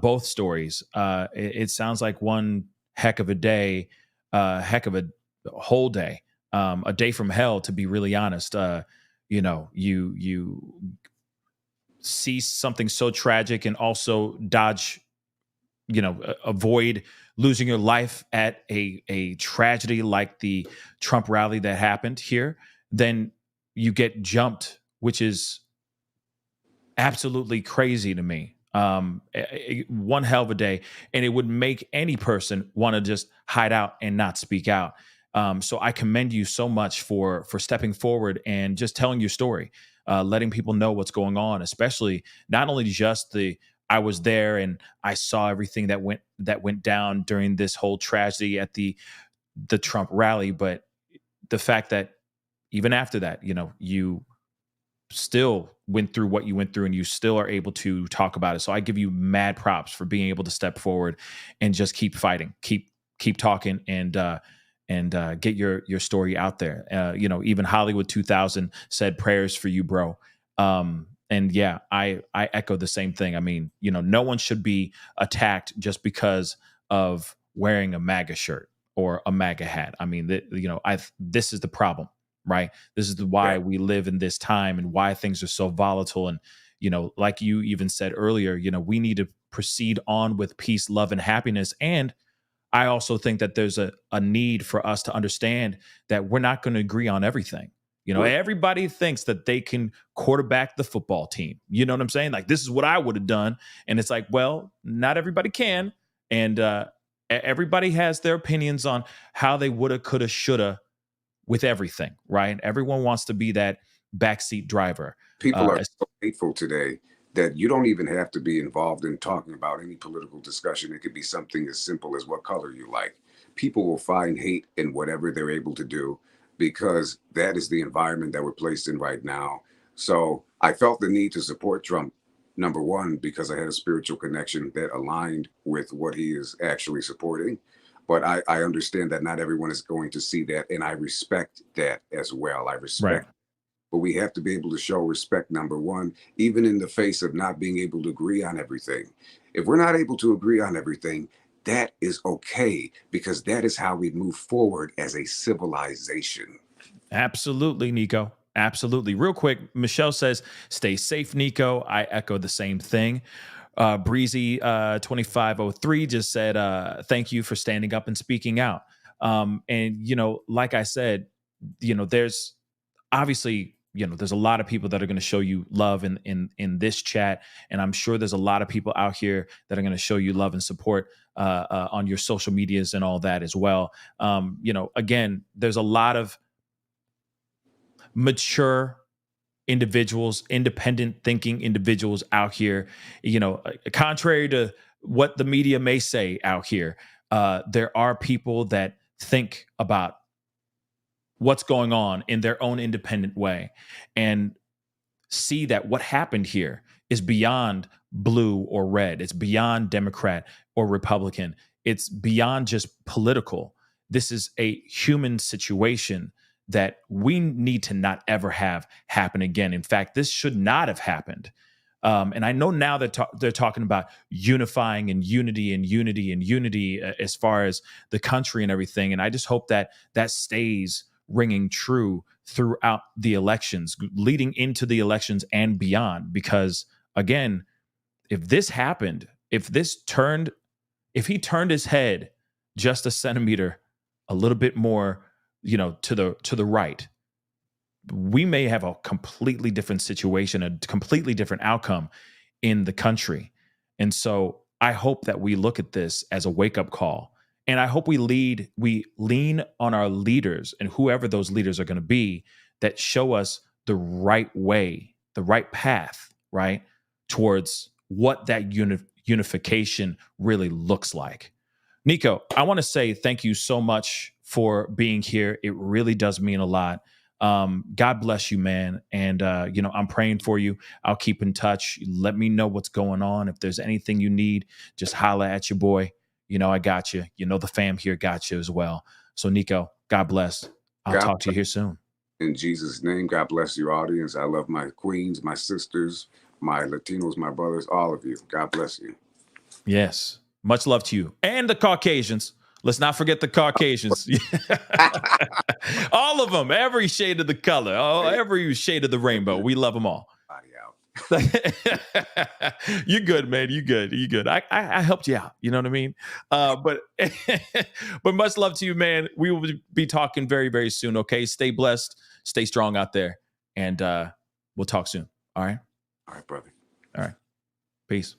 S2: both stories. It sounds like one heck of a day, heck of a whole day, a day from hell, to be really honest. You see something so tragic and also dodge, avoid losing your life at a tragedy like the Trump rally that happened here. Then you get jumped, which is absolutely crazy to me. One hell of a day, and it would make any person want to just hide out and not speak out. So I commend you so much for stepping forward and just telling your story, letting people know what's going on, especially not only just I was there and I saw everything that went down during this whole tragedy at the Trump rally, but the fact that even after that, you still went through what you went through and you still are able to talk about it. So I give you mad props for being able to step forward and just keep fighting, keep talking, and get your story out there. Even Hollywood 2000 said prayers for you, bro. And yeah, I echo the same thing. I mean, no one should be attacked just because of wearing a MAGA shirt or a MAGA hat. I mean, this is the problem, right? This is why we live in this time and why things are so volatile. And, like you even said earlier, we need to proceed on with peace, love, and happiness. And I also think that there's a need for us to understand that we're not going to agree on everything. Everybody thinks that they can quarterback the football team. You know what I'm saying? Like, this is what I would have done. And it's like, well, not everybody can. And everybody has their opinions on how they woulda, coulda, shoulda with everything, right? Everyone wants to be that backseat driver.
S3: People are so hateful today that you don't even have to be involved in talking about any political discussion. It could be something as simple as what color you like. People will find hate in whatever they're able to do, because that is the environment that we're placed in right now. So I felt the need to support Trump, number one, because I had a spiritual connection that aligned with what he is actually supporting. But I understand that not everyone is going to see that, and I respect that as well. I respect. Right. But we have to be able to show respect, number one, even in the face of not being able to agree on everything. If we're not able to agree on everything, that is okay, because that is how we move forward as a civilization.
S2: Absolutely, Nico. Absolutely. Real quick, Michelle says, stay safe, Nico. I echo the same thing. Breezy 2503 just said, thank you for standing up and speaking out. And, like I said, there's obviously, there's a lot of people that are going to show you love in this chat. And I'm sure there's a lot of people out here that are going to show you love and support on your social medias and all that as well. Again, there's a lot of mature individuals, independent thinking individuals out here, contrary to what the media may say out here, there are people that think about what's going on in their own independent way and see that what happened here is beyond blue or red. It's beyond Democrat or Republican. It's beyond just political. This is a human situation that we need to not ever have happen again. In fact, this should not have happened. And I know now that they're talking about unifying and unity as far as the country and everything. And I just hope that that stays ringing true throughout the elections, leading into the elections and beyond. Because again, if this happened, if he turned his head just a centimeter, a little bit more, to the right, we may have a completely different situation, a completely different outcome in the country. And so I hope that we look at this as a wake-up call. And I hope we lean on our leaders and whoever those leaders are going to be that show us the right way, the right path, right, towards what that unification really looks like. Nico, I want to say thank you so much for being here. It really does mean a lot. God bless you, man. And, I'm praying for you. I'll keep in touch. Let me know what's going on. If there's anything you need, just holla at your boy. I got you. The fam here got you as well. So, Nico, God bless. I'll talk to you here soon.
S3: In Jesus' name, God bless your audience. I love my queens, my sisters, my Latinos, my brothers, all of you. God bless you.
S2: Yes. Much love to you. And the Caucasians. Let's not forget the Caucasians. All of them, every shade of the color, every shade of the rainbow. We love them all. You're good, man. You good. I helped you out. You know what I mean? But much love to you, man. We will be talking very, very soon. Okay. Stay blessed. Stay strong out there. And we'll talk soon. All right.
S3: All right, brother.
S2: All right. Peace.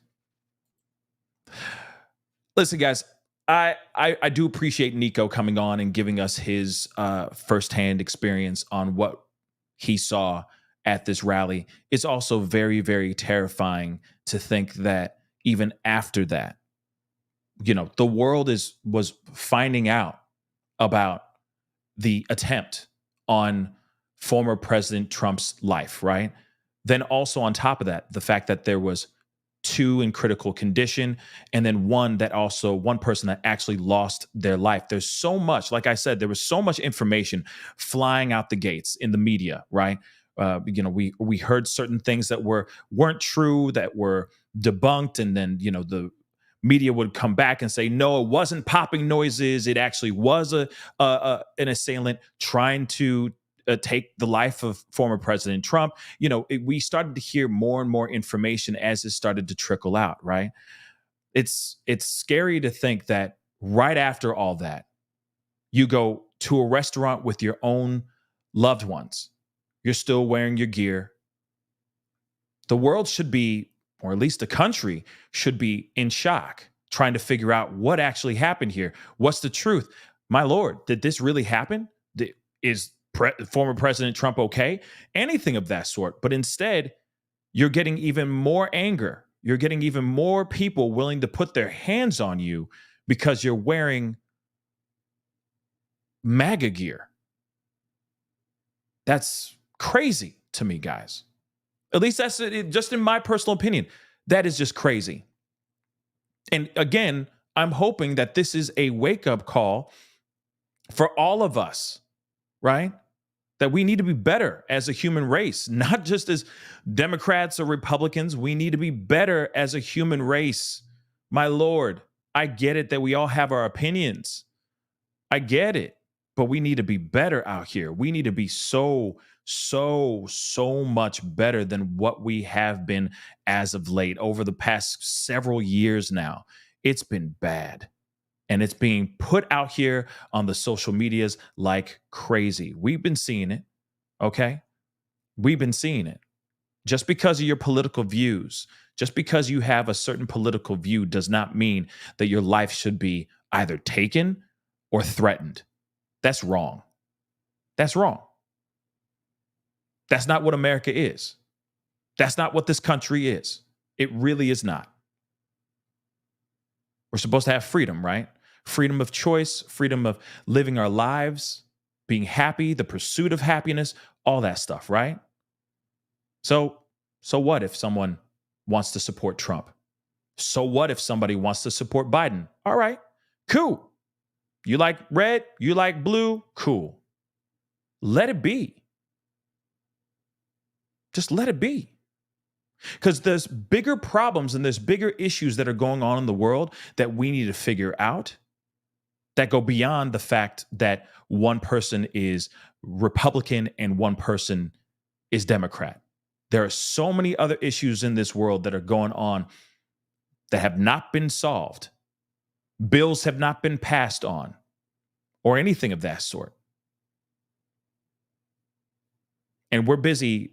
S2: Listen, guys, I do appreciate Nico coming on and giving us his firsthand experience on what he saw at this rally. It's also very, very terrifying to think that even after that, the world was finding out about the attempt on former President Trump's life, right? Then also on top of that, the fact that there was 2 in critical condition, and then one person that actually lost their life. There's so much, like I said, there was so much information flying out the gates in the media, right? We heard certain things that weren't true, that were debunked, and then the media would come back and say, no, it wasn't popping noises. It actually was an assailant trying to take the life of former President Trump. We started to hear more and more information as it started to trickle out, right? It's scary to think that right after all that, you go to a restaurant with your own loved ones. You're still wearing your gear. The world should be, or at least the country should be, in shock, trying to figure out what actually happened here. What's the truth? My Lord, did this really happen? Is former President Trump okay? Anything of that sort. But instead, you're getting even more anger. You're getting even more people willing to put their hands on you because you're wearing MAGA gear. That's crazy to me, guys. At least that's just in my personal opinion. That is just crazy. And again, I'm hoping that this is a wake-up call for all of us, right? That we need to be better as a human race, not just as Democrats or Republicans. We need to be better as a human race. My Lord, I get it that we all have our opinions. I get it, but we need to be better out here. We need to be so much better than what we have been as of late. Over the past several years now, it's been bad. And it's being put out here on the social medias like crazy. We've been seeing it, okay? We've been seeing it. Just because of your political views, just because you have a certain political view does not mean that your life should be either taken or threatened. That's wrong. That's wrong. That's not what America is. That's not what this country is. It really is not. We're supposed to have freedom, right? Freedom of choice, freedom of living our lives, being happy, the pursuit of happiness, all that stuff, right? So what if someone wants to support Trump? So what if somebody wants to support Biden? All right, cool. You like red, you like blue, cool. Let it be. Just let it be. Because there's bigger problems and there's bigger issues that are going on in the world that we need to figure out that go beyond the fact that one person is Republican and one person is Democrat. There are so many other issues in this world that are going on that have not been solved. Bills have not been passed on or anything of that sort. And we're busy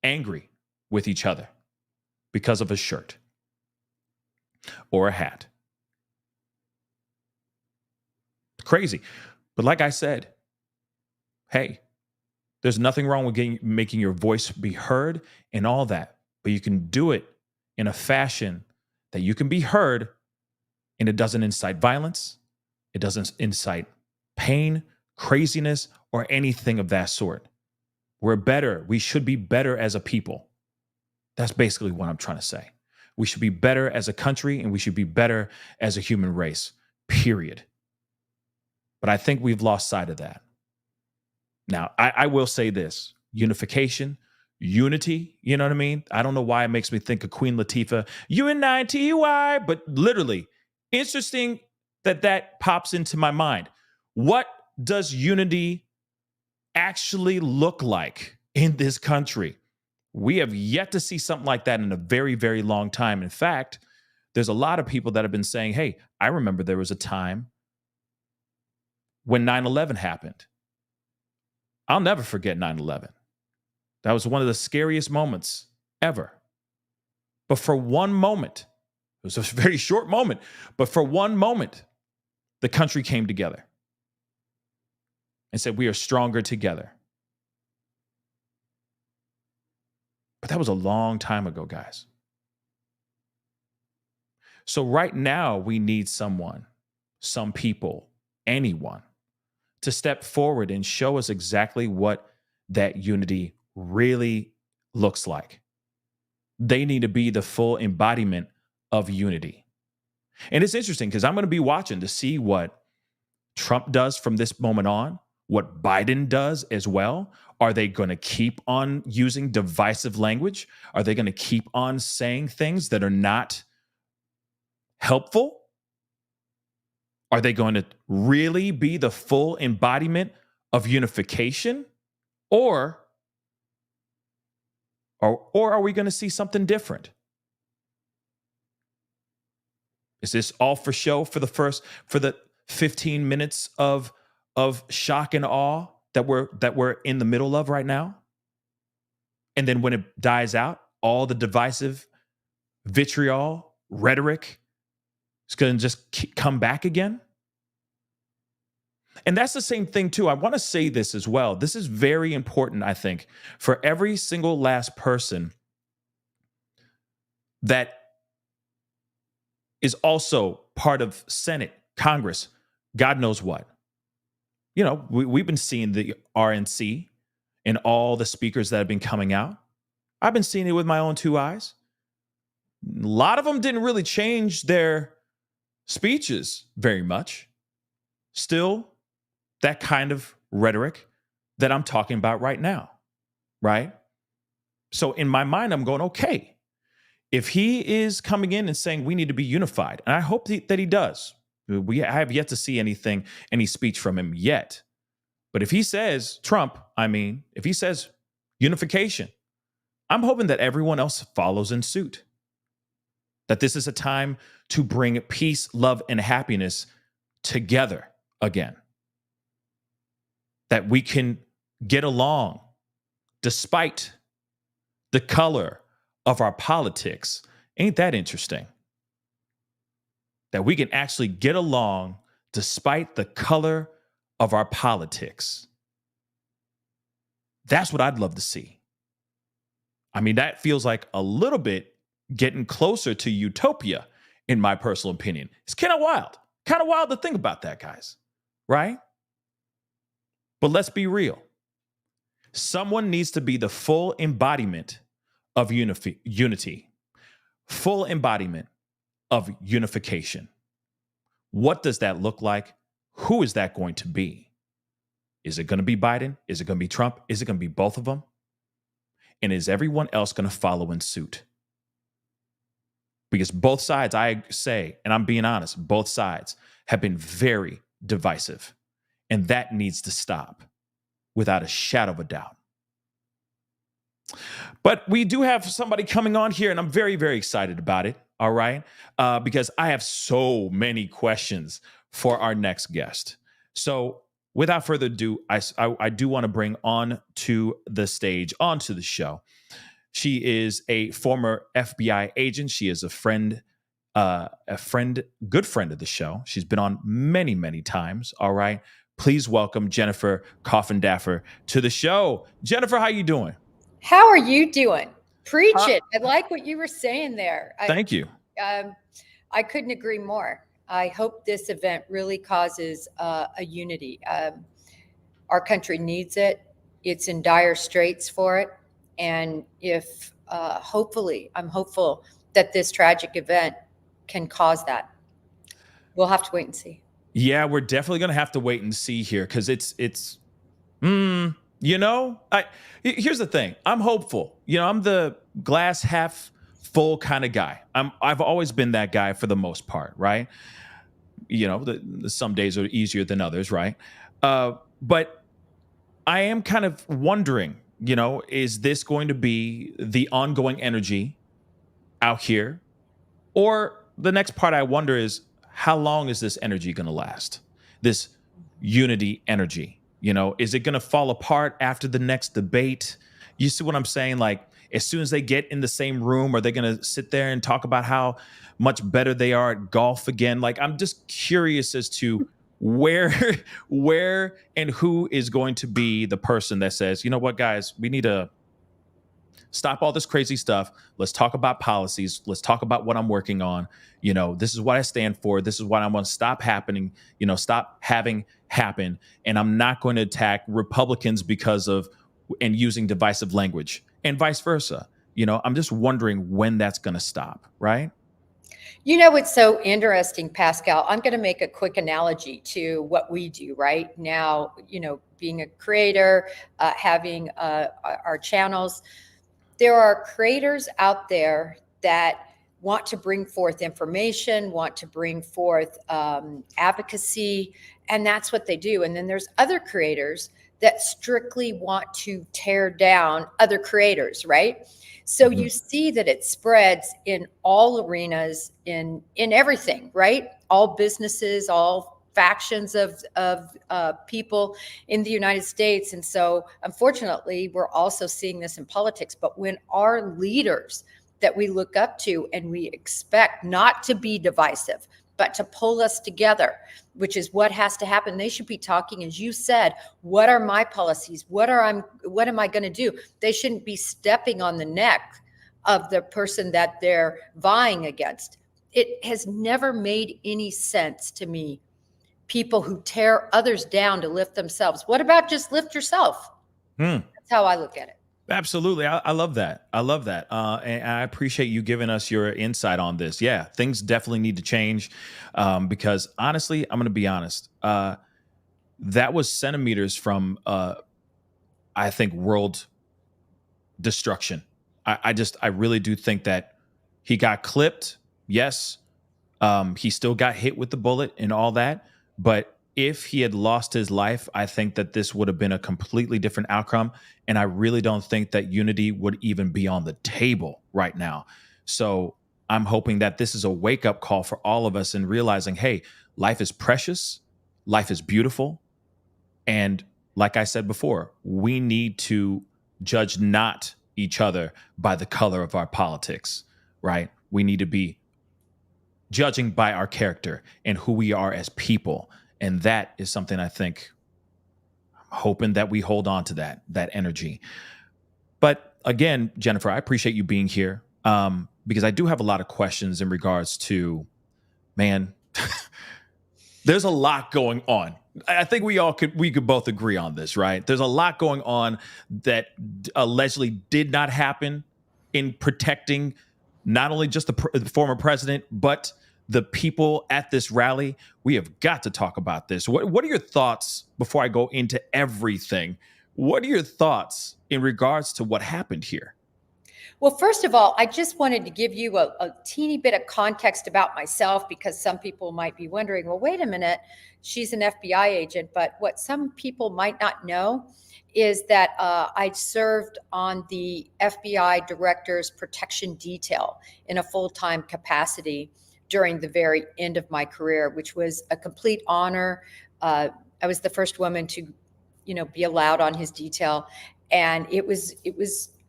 S2: angry with each other because of a shirt or a hat. Crazy. But like I said, hey, there's nothing wrong with making your voice be heard and all that, but you can do it in a fashion that you can be heard and it doesn't incite violence, it doesn't incite pain, craziness, or anything of that sort. We're better. We should be better as a people. That's basically what I'm trying to say. We should be better as a country and we should be better as a human race, period. But I think we've lost sight of that. Now, I will say this, unification, unity, you know what I mean? I don't know why it makes me think of Queen Latifah, U-N-I-T-Y, but literally, interesting that pops into my mind. What does unity actually look like in this country? We have yet to see something like that in a very, very long time. In fact, there's a lot of people that have been saying, hey, I remember there was a time when 9/11 happened. I'll never forget 9/11. That was one of the scariest moments ever. But for one moment, it was a very short moment, but for one moment, the country came together and said, we are stronger together. But that was a long time ago, guys. So right now, we need someone, some people, anyone, to step forward and show us exactly what that unity really looks like. They need to be the full embodiment of unity. And it's interesting because I'm going to be watching to see what Trump does from this moment on, what Biden does as well. Are they going to keep on using divisive language? Are they going to keep on saying things that are not helpful? Are they going to really be the full embodiment of unification? Or are we going to see something different? Is this all for show for the 15 minutes of shock and awe that we're in the middle of right now? And then when it dies out, all the divisive vitriol, rhetoric is going to just come back again? And that's the same thing too. I want to say this as well. This is very important, I think, for every single last person that is also part of Senate, Congress, God knows what. You know, we've been seeing the RNC and all the speakers that have been coming out. I've been seeing it with my own two eyes. A lot of them didn't really change their speeches very much. Still, that kind of rhetoric that I'm talking about right now, right? So in my mind, I'm going, okay, if he is coming in and saying we need to be unified, and I hope that he does. I have yet to see any speech from him yet. But if he says, if he says unification, I'm hoping that everyone else follows in suit. That this is a time to bring peace, love, and happiness together again. That we can get along despite the color of our politics. Ain't that interesting? That we can actually get along despite the color of our politics. That's what I'd love to see. I mean, that feels like a little bit getting closer to utopia, in my personal opinion. It's kind of wild. Kind of wild to think about that, guys. Right? But let's be real. Someone needs to be the full embodiment of unity, full embodiment of unification. What does that look like? Who is that going to be? Is it going to be Biden? Is it going to be Trump? Is it going to be both of them? And is everyone else going to follow in suit? Because both sides, I say, and I'm being honest, both sides have been very divisive. And that needs to stop without a shadow of a doubt. But we do have somebody coming on here, and I'm very, very excited about it. All right. Because I have so many questions for our next guest. So without further ado, I do want to bring on to the stage, onto the show. She is a former FBI agent. She is a friend, good friend of the show. She's been on many, many times. All right. Please welcome Jennifer Coffindaffer to the show. Jennifer, how you doing?
S4: How are you doing? Preach it. I like what you were saying there.
S2: Thank you.
S4: I couldn't agree more. I hope this event really causes a unity. Our country needs it. It's in dire straits for it. And if hopefully, I'm hopeful that this tragic event can cause that. We'll have to wait and see.
S2: Yeah, we're definitely going to have to wait and see here because here's the thing. I'm hopeful. I'm the glass half full kind of guy. I've always been that guy for the most part, right? Some days are easier than others, right? But I am kind of wondering, is this going to be the ongoing energy out here? Or the next part I wonder is, how long is this energy going to last? This unity energy, is it going to fall apart after the next debate? You see what I'm saying? Like, as soon as they get in the same room, are they going to sit there and talk about how much better they are at golf again? Like, I'm just curious as to where and who is going to be the person that says, you know what, guys, we need to stop all this crazy stuff. Let's talk about policies. Let's talk about what I'm working on. This is what I stand for. This is what I want to stop happening, stop having happen. And I'm not going to attack Republicans because of and using divisive language and vice versa. I'm just wondering when that's going to stop, right?
S4: It's so interesting, Pascal. I'm going to make a quick analogy to what we do right now, being a creator, having our channels. There are creators out there that want to bring forth information, want to bring forth advocacy, and that's what they do. And then there's other creators that strictly want to tear down other creators, right? So you see that it spreads in all arenas, in everything, right? All businesses, all factions of people in the United States. And so unfortunately, we're also seeing this in politics. But when our leaders that we look up to and we expect not to be divisive, but to pull us together, which is what has to happen. They should be talking, as you said, what are my policies? What am I going to do? They shouldn't be stepping on the neck of the person that they're vying against. It has never made any sense to me. People who tear others down to lift themselves. What about just lift yourself? That's how I look at it.
S2: Absolutely. I love that. I love that. And I appreciate you giving us your insight on this. Yeah, things definitely need to change because honestly, I'm going to be honest. That was centimeters from, I think, world destruction. I really do think that he got clipped. Yes. He still got hit with the bullet and all that. But if he had lost his life, I think that this would have been a completely different outcome. And I really don't think that unity would even be on the table right now. So I'm hoping that this is a wake-up call for all of us in realizing, hey, life is precious, life is beautiful. And like I said before, we need to judge not each other by the color of our politics, right? We need to be judging by our character and who we are as people. And that is something I think, I'm hoping that we hold on to that energy. But again, Jennifer, I appreciate you being here because I do have a lot of questions in regards to, man, there's a lot going on. I think we could both agree on this, right? There's a lot going on that allegedly did not happen in protecting not only just the former president, but the people at this rally. We have got to talk about this. What are your thoughts before I go into everything? What are your thoughts in regards to what happened here?
S4: Well, first of all, I just wanted to give you a teeny bit of context about myself, because some people might be wondering, well, wait a minute, she's an FBI agent. But what some people might not know is that I served on the FBI Director's Protection Detail in a full-time capacity during the very end of my career, which was a complete honor. I was the first woman to, be allowed on his detail. And it was,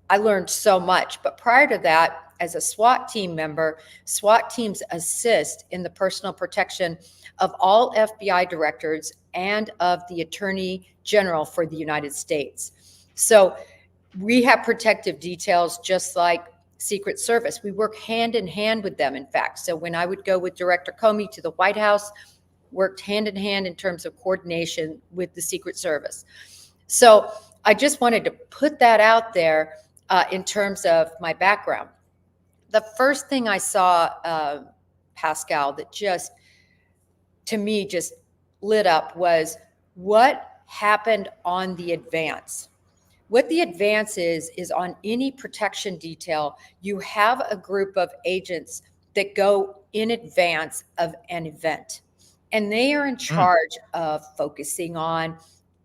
S4: I learned so much. But prior to that, as a SWAT team member, SWAT teams assist in the personal protection of all FBI directors and of the Attorney General for the United States. So we have protective details just like Secret Service. We work hand in hand with them, in fact. So when I would go with Director Comey to the White House, worked hand in hand in terms of coordination with the Secret Service. So I just wanted to put that out there in terms of my background. The first thing I saw, Pascal, that just, to me, just lit up was what happened on the advance. What the advance is on any protection detail, you have a group of agents that go in advance of an event. And they are in charge of focusing on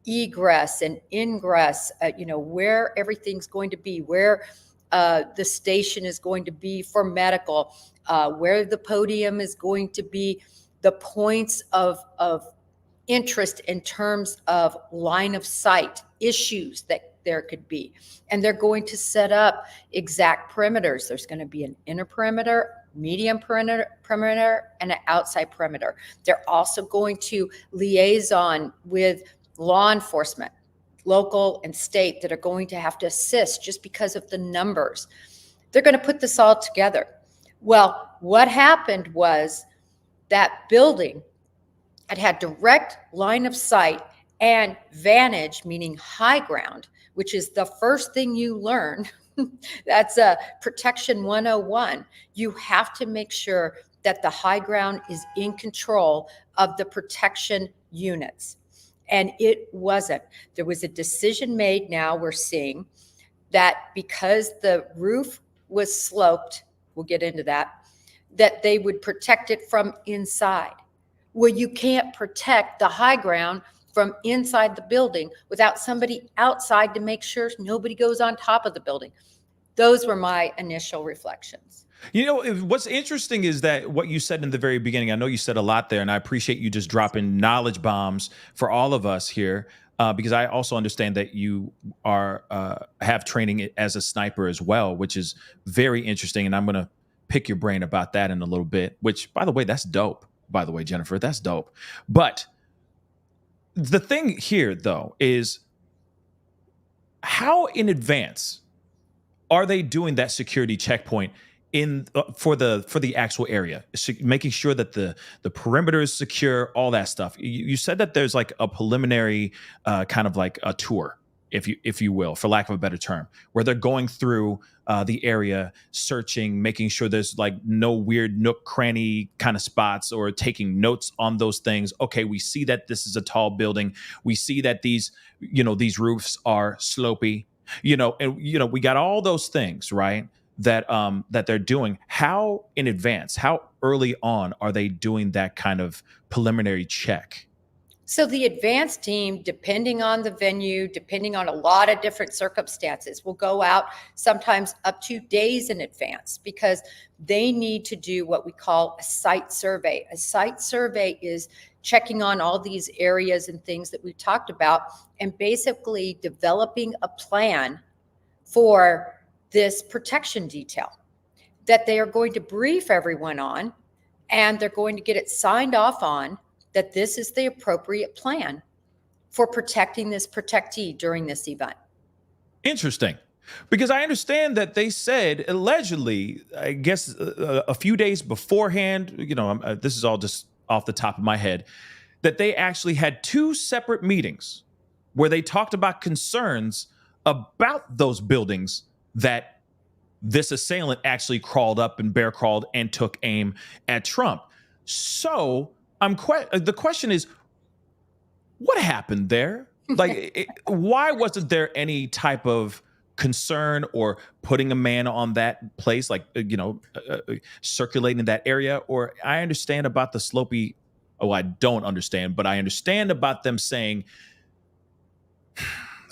S4: egress and ingress, where everything's going to be, where the station is going to be for medical, where the podium is going to be, the points of interest in terms of line of sight issues that there could be. And they're going to set up exact perimeters. There's going to be an inner perimeter, medium perimeter, and an outside perimeter. They're also going to liaison with law enforcement, local and state, that are going to have to assist just because of the numbers. They're going to put this all together. Well, what happened was that building had direct line of sight and vantage, meaning high ground, which is the first thing you learn. That's a protection 101. You have to make sure that the high ground is in control of the protection units. And it wasn't. There was a decision made, now we're seeing, that because the roof was sloped, we'll get into that they would protect it from inside. Well, you can't protect the high ground from inside the building without somebody outside to make sure nobody goes on top of the building. Those were my initial reflections.
S2: What's interesting is that what you said in the very beginning, I know you said a lot there, and I appreciate you just dropping knowledge bombs for all of us here, because I also understand that you have training as a sniper as well, which is very interesting. And I'm going to pick your brain about that in a little bit, which, by the way, that's dope. By the way, Jennifer, that's dope. But the thing here, though, is how in advance are they doing that security checkpoint for the actual area, making sure that the perimeter is secure, all that stuff? You said that there's like a preliminary kind of like a tour, if you will, for lack of a better term, where they're going through the area, searching, making sure there's like no weird nook cranny kind of spots, or taking notes on those things. Okay, we see that this is a tall building. We see that these roofs are slopey, and we got all those things, right? That they're doing. How in advance, how early on are they doing that kind of preliminary check?
S4: So the advance team, depending on the venue, depending on a lot of different circumstances, will go out sometimes up to days in advance, because they need to do what we call a site survey. A site survey is checking on all these areas and things that we've talked about, and basically developing a plan for this protection detail that they are going to brief everyone on, and they're going to get it signed off on that this is the appropriate plan for protecting this protectee during this event.
S2: Interesting. Because I understand that they said allegedly, I guess a few days beforehand, this is all just off the top of my head, that they actually had two separate meetings where they talked about concerns about those buildings that this assailant actually crawled up and bear crawled and took aim at Trump. So the question is, what happened there? Like, why wasn't there any type of concern or putting a man on that place, like, circulating in that area? Or I understand about the slopey. Oh, I don't understand, but I understand about them saying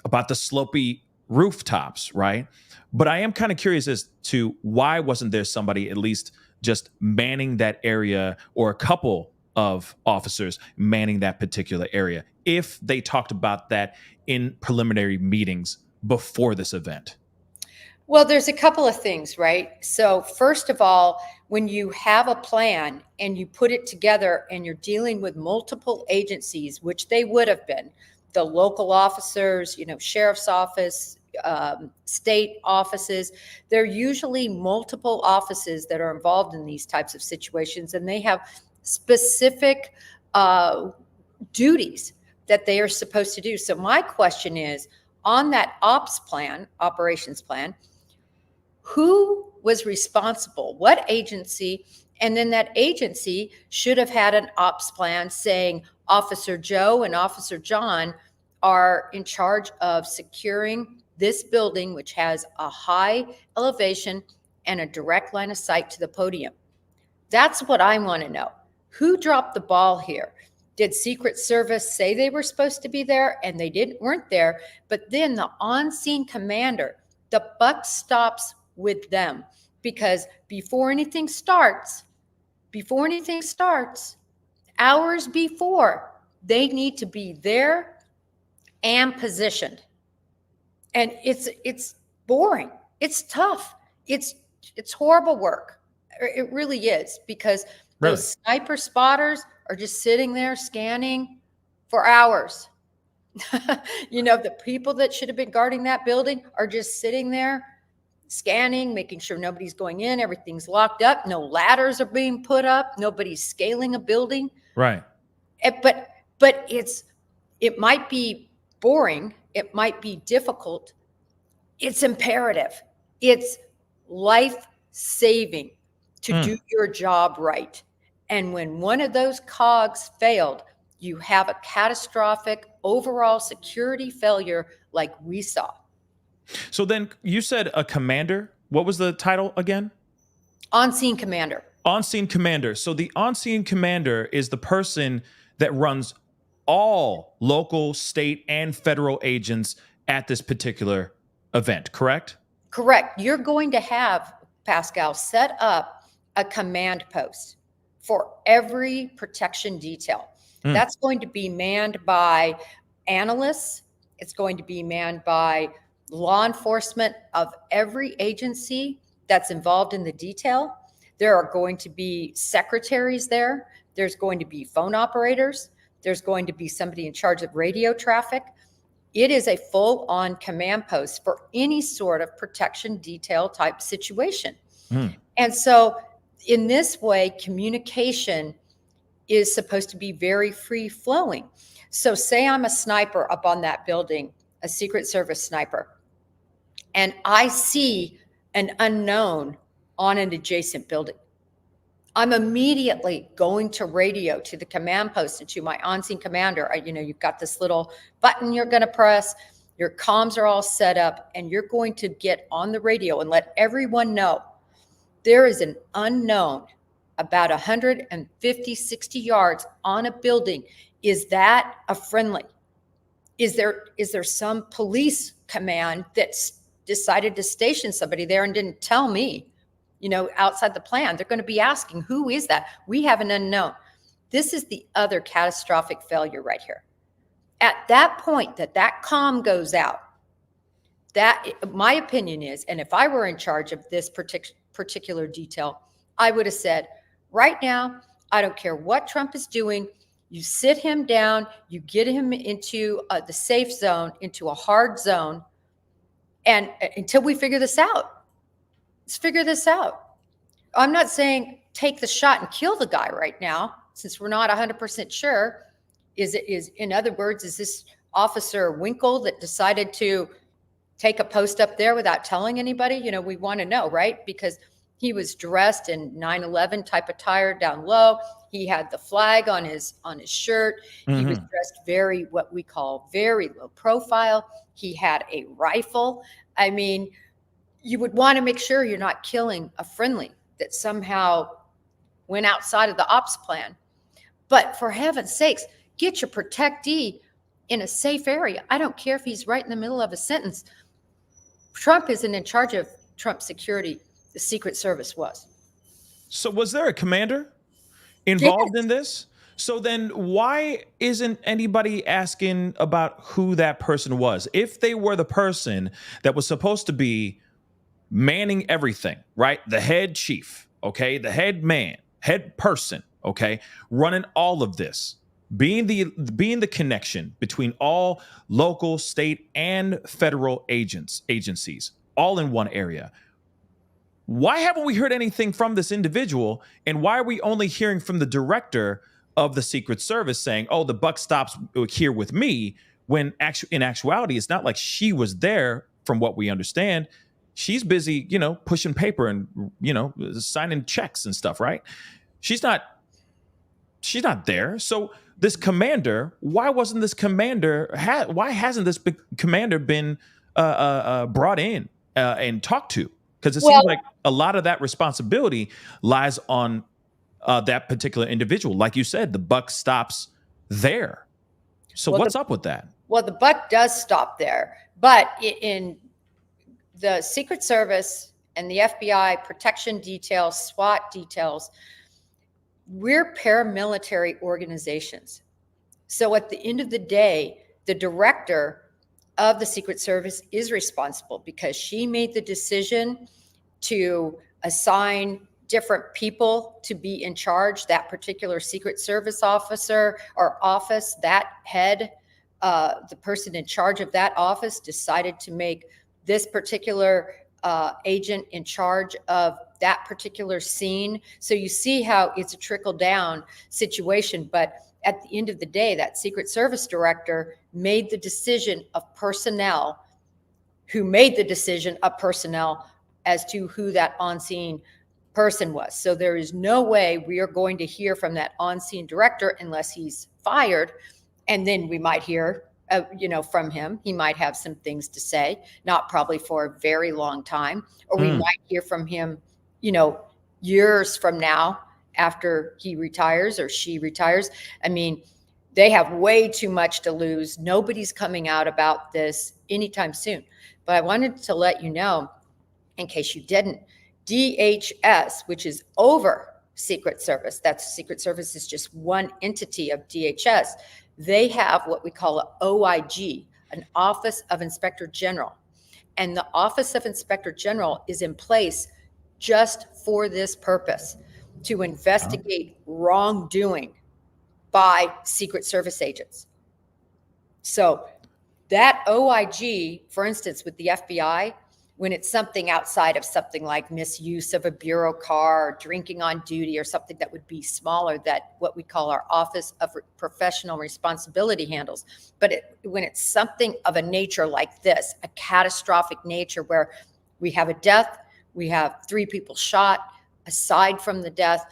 S2: about the slopey rooftops, right? But I am kind of curious as to why wasn't there somebody at least just manning that area, or a couple of officers manning that particular area, if they talked about that in preliminary meetings before this event?
S4: Well, there's a couple of things, right? So first of all, when you have a plan and you put it together and you're dealing with multiple agencies, which they would have been, the local officers, sheriff's office, state offices, they're usually multiple offices that are involved in these types of situations, and they have specific duties that they are supposed to do. So my question is, on that operations plan, who was responsible? What agency? And then that agency should have had an ops plan saying Officer Joe and Officer John are in charge of securing this building, which has a high elevation and a direct line of sight to the podium. That's what I want to know. Who dropped the ball here? Did Secret Service say they were supposed to be there and they weren't there? But then the on-scene commander, the buck stops with them, because before anything starts, hours before, they need to be there and positioned. And it's boring. It's tough. It's horrible work. It really is, because those sniper spotters are just sitting there scanning for hours. The people that should have been guarding that building are just sitting there scanning, making sure nobody's going in, everything's locked up, no ladders are being put up, nobody's scaling a building.
S2: Right.
S4: But it might be boring, it might be difficult. It's imperative. It's life-saving to do your job right. And when one of those cogs failed, you have a catastrophic overall security failure like we saw.
S2: So then you said a commander. What was the title again?
S4: On-scene commander.
S2: On-scene commander. So the on-scene commander is the person that runs all local, state, and federal agents at this particular event, correct?
S4: Correct. You're going to have, Pascal, set up a command post for every protection detail. That's going to be manned by analysts. It's going to be manned by law enforcement of every agency that's involved in the detail. There are going to be secretaries there. There's going to be phone operators. There's going to be somebody in charge of radio traffic. It is a full-on command post for any sort of protection detail type situation. And so in this way, communication is supposed to be very free-flowing. So say I'm a sniper up on that building, a Secret Service sniper, and I see an unknown on an adjacent building. I'm immediately going to radio to the command post and to my on-scene commander. You've got this little button you're going to press. Your comms are all set up, and you're going to get on the radio and let everyone know there is an unknown about 150, 60 yards on a building. Is that a friendly? Is there some police command that's decided to station somebody there and didn't tell me, outside the plan? They're going to be asking, who is that? We have an unknown. This is the other catastrophic failure right here. At that point that comm goes out, that, my opinion is, and if I were in charge of this particular detail, I would have said, right now, I don't care what Trump is doing. You sit him down, you get him into the safe zone, into a hard zone. And until we figure this out, let's figure this out. I'm not saying take the shot and kill the guy right now, since we're not 100% sure. In other words, is this Officer Winkle that decided to take a post up there without telling anybody? We want to know, right? Because he was dressed in 9/11 type attire down low. He had the flag on his shirt. He was dressed what we call very low profile. He had a rifle. I mean, you would want to make sure you're not killing a friendly that somehow went outside of the ops plan. But for heaven's sakes, get your protectee in a safe area. I don't care if he's right in the middle of a sentence. Trump isn't in charge of Trump's security. The Secret Service was.
S2: So was there a commander involved in this? So then why isn't anybody asking about who that person was? If they were the person that was supposed to be manning everything, right? The head chief, okay? The head man, head person, okay? Running all of this, being the connection between all local, state, and federal agencies, all in one area. Why haven't we heard anything from this individual? And why are we only hearing from the director of the Secret Service saying, oh, the buck stops here with me, when in actuality, it's not like she was there, from what we understand. She's busy, pushing paper and, signing checks and stuff, right? She's not there. So this commander, why hasn't this commander been brought in and talked to? Because it seems like a lot of that responsibility lies on that particular individual. Like you said, the buck stops there. So what's up with that?
S4: Well, the buck does stop there. But in the Secret Service and the FBI protection details, SWAT details, we're paramilitary organizations. So at the end of the day, the director of the Secret Service is responsible, because she made the decision to assign different people to be in charge. That particular Secret Service officer or office, that head, the person in charge of that office decided to make this particular agent in charge of that particular scene. So you see how it's a trickle down situation. But at the end of the day, that Secret Service director made the decision of personnel, as to who that on-scene person was. So there is no way we are going to hear from that on-scene director unless he's fired. And then we might hear, from him. He might have some things to say, not probably for a very long time. Or we might hear from him, years from now, after he retires or she retires. I mean, they have way too much to lose. Nobody's coming out about this anytime soon. But I wanted to let you know, in case you didn't, DHS, which is over Secret Service, that's Secret Service is just one entity of DHS. They have what we call an OIG, an Office of Inspector General. And the Office of Inspector General is in place just for this purpose, to investigate wrongdoing by Secret Service agents. So that OIG, for instance, with the FBI, when it's something outside of something like misuse of a bureau car, or drinking on duty, or something that would be smaller, that what we call our Office of Professional Responsibility handles. But when it's something of a nature like this, a catastrophic nature, where we have a death, we have 3 people shot, aside from the death,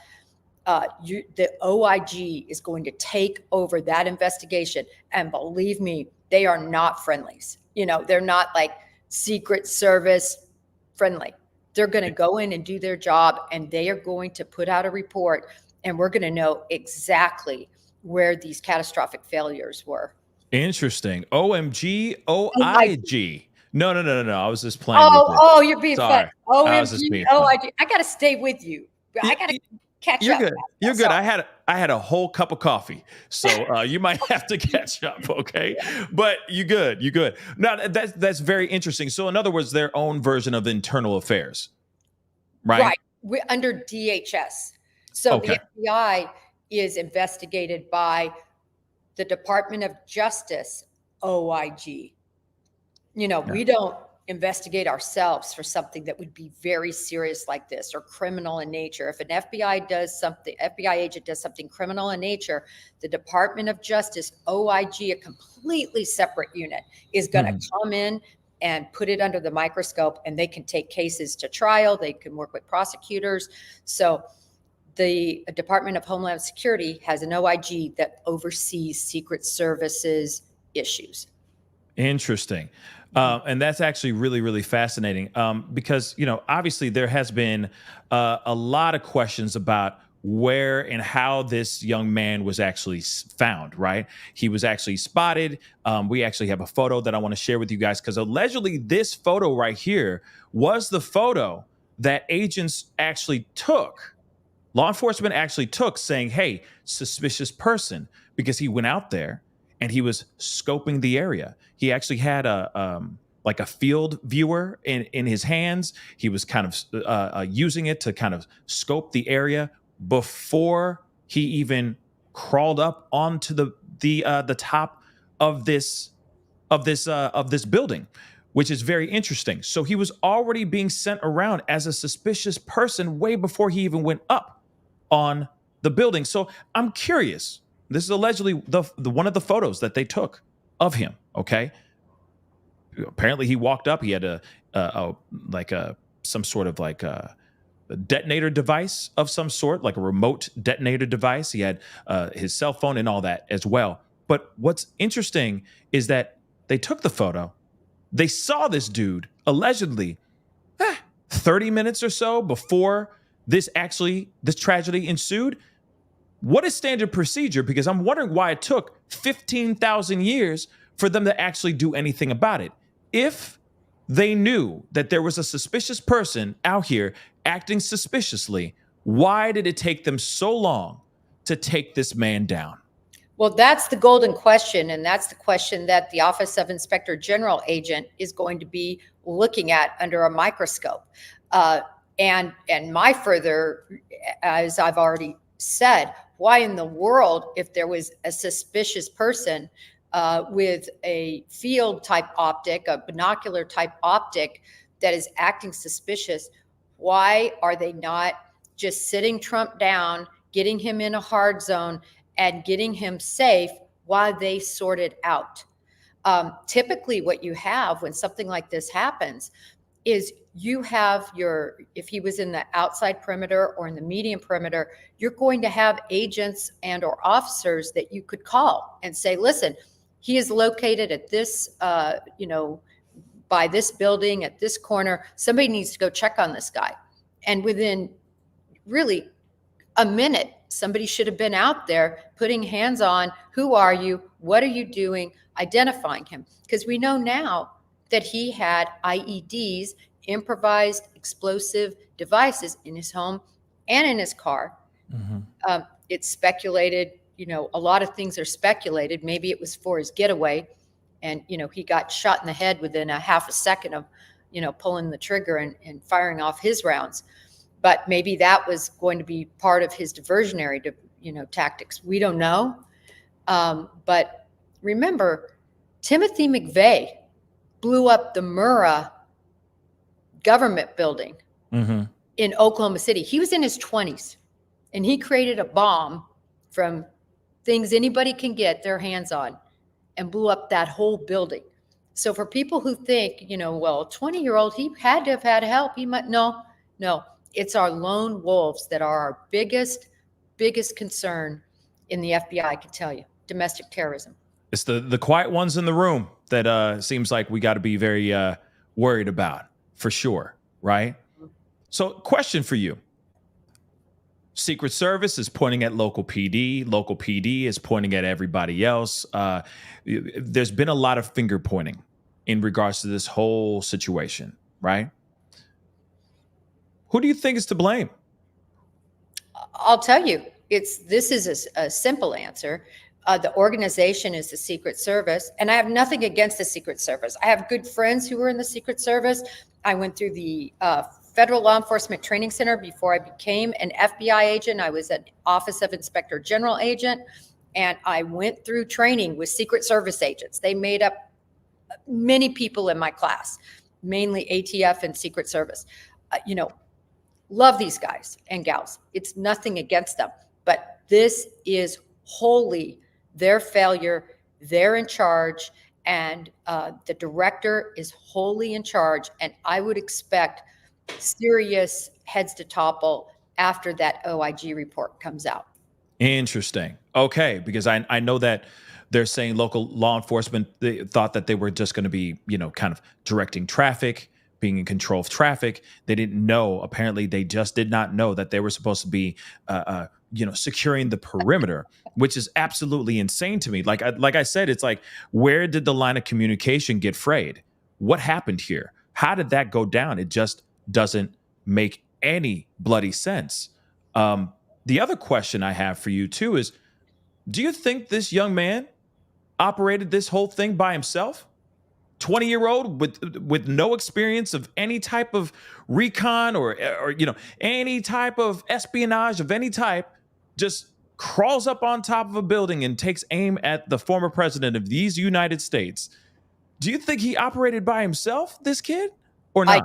S4: the OIG is going to take over that investigation. And believe me, they are not friendlies. They're not like Secret Service friendly. They're going to go in and do their job, and they are going to put out a report, and we're going to know exactly where these catastrophic failures were.
S2: Interesting. OMG, OIG. No. I was just playing.
S4: You're being fun. OMG, OIG. I got to stay with you. I got to catch
S2: You're
S4: up.
S2: good. You're good. I had a whole cup of coffee, so you might have to catch up. Okay, but you good. You good. Now that's very interesting. So in other words, their own version of internal affairs, right?
S4: Right. We're under DHS. So the FBI is investigated by the Department of Justice, OIG. We don't investigate ourselves for something that would be very serious like this or criminal in nature. If an FBI agent does something criminal in nature, the Department of Justice, OIG, a completely separate unit, is going to come in and put it under the microscope, and they can take cases to trial. They can work with prosecutors. So the Department of Homeland Security has an OIG that oversees Secret Services issues.
S2: Interesting. And that's actually really, really fascinating because, obviously there has been a lot of questions about where and how this young man was actually found, right? He was actually spotted. We actually have a photo that I want to share with you guys because allegedly this photo right here was the photo that agents actually took. Law enforcement actually took saying, hey, suspicious person, because he went out there and he was scoping the area. He actually had a field viewer in his hands. He was kind of using it to kind of scope the area before he even crawled up onto the top of this building, which is very interesting. So he was already being sent around as a suspicious person way before he even went up on the building. So I'm curious. This is allegedly the one of the photos that they took of him. Okay. Apparently he walked up. He had some sort of a detonator device of some sort, like a remote detonator device. He had his cell phone and all that as well. But what's interesting is that they took the photo. They saw this dude allegedly 30 minutes or so before this tragedy ensued. What is standard procedure? Because I'm wondering why it took 15,000 years for them to actually do anything about it. If they knew that there was a suspicious person out here acting suspiciously, why did it take them so long to take this man down?
S4: Well, that's the golden question, and that's the question that the Office of Inspector General agent is going to be looking at under a microscope. And my further, as I've already said, why in the world, if there was a suspicious person with a field type optic, a binocular type optic that is acting suspicious, why are they not just sitting Trump down, getting him in a hard zone and getting him safe while they sort it out? Typically what you have when something like this happens is you have if he was in the outside perimeter or in the medium perimeter, you're going to have agents and or officers that you could call and say, listen, he is located at this, by this building at this corner. Somebody needs to go check on this guy. And within really a minute, somebody should have been out there putting hands on, who are you? What are you doing? Identifying him. Because we know now that he had IEDs, improvised explosive devices, in his home and in his car. Mm-hmm. It's speculated, a lot of things are speculated. Maybe it was for his getaway and, he got shot in the head within a half a second of, pulling the trigger and firing off his rounds. But maybe that was going to be part of his diversionary, tactics. We don't know. But remember, Timothy McVeigh blew up the Murrah government building in Oklahoma City. He was in his 20s and he created a bomb from things anybody can get their hands on and blew up that whole building. So for people who think, 20-year-old, he had to have had help. He might, no, it's our lone wolves that are our biggest concern in the FBI, I can tell you, domestic terrorism.
S2: It's the quiet ones in the room that seems like we got to be very worried about, for sure, right? So question for you. Secret Service is pointing at local PD. Local PD is pointing at everybody else. There's been a lot of finger pointing in regards to this whole situation, right? Who do you think is to blame?
S4: I'll tell you, this is a simple answer. The organization is the Secret Service, and I have nothing against the Secret Service. I have good friends who were in the Secret Service. I went through the Federal Law Enforcement Training Center before I became an FBI agent. I was an Office of Inspector General agent, and I went through training with Secret Service agents. They made up many people in my class. mainly ATF and Secret Service. You know, love these guys and gals. It's nothing against them, but this is wholly their failure. They're in charge, and the director is wholly in charge. And I would expect serious heads to topple after that OIG report comes out.
S2: Interesting. Okay, because I know that they're saying local law enforcement, they thought that they were just going to be, kind of directing traffic, being in control of traffic. They didn't know. Apparently, they just did not know that they were supposed to be, securing the perimeter, which is absolutely insane to me. Like I said, it's like, where did the line of communication get frayed? What happened here? How did that go down? It just doesn't make any bloody sense. The other question I have for you too is, do you think this young man operated this whole thing by himself? 20-year-old with no experience of any type of recon or any type of espionage of any type, just crawls up on top of a building and takes aim at the former president of these United States. Do you think he operated by himself, this kid, or not?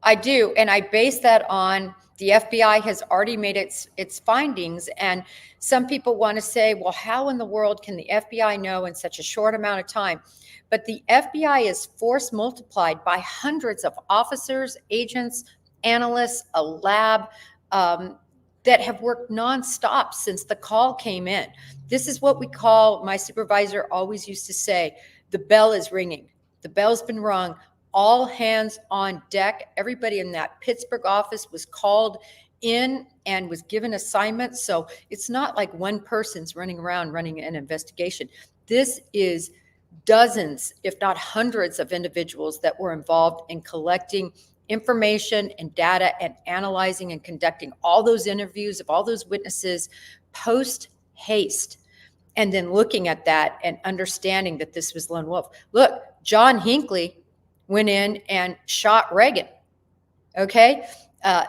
S4: I do. And I base that on the FBI has already made its findings. And some people want to say, well, how in the world can the FBI know in such a short amount of time? But the FBI is force multiplied by hundreds of officers, agents, analysts, a lab that have worked nonstop since the call came in. This is what we call, my supervisor always used to say, the bell is ringing. The bell's been rung. All hands on deck. Everybody in that Pittsburgh office was called in and was given assignments. So it's not like one person's running around running an investigation. This is dozens, if not hundreds of individuals that were involved in collecting information and data and analyzing and conducting all those interviews of all those witnesses post haste. And then looking at that and understanding that this was lone wolf. Look, John Hinckley went in and shot Reagan. Okay.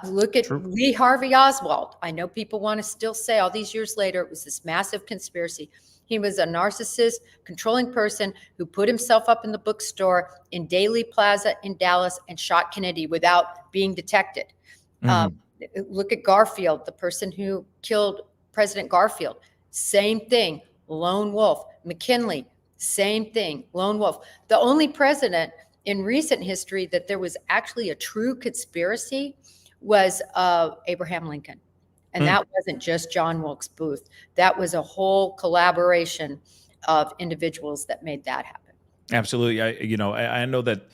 S4: Look at
S2: True.
S4: Lee Harvey Oswald. I know people want to still say all these years later, it was this massive conspiracy. He was a narcissist, controlling person who put himself up in the bookstore in Daley Plaza in Dallas and shot Kennedy without being detected. Look at Garfield, the person who killed President Garfield. Same thing, lone wolf. McKinley, same thing, lone wolf. The only president in recent history that there was actually a true conspiracy was Abraham Lincoln. And that wasn't just John Wilkes Booth. That was a whole collaboration of individuals that made that happen.
S2: Absolutely. I know that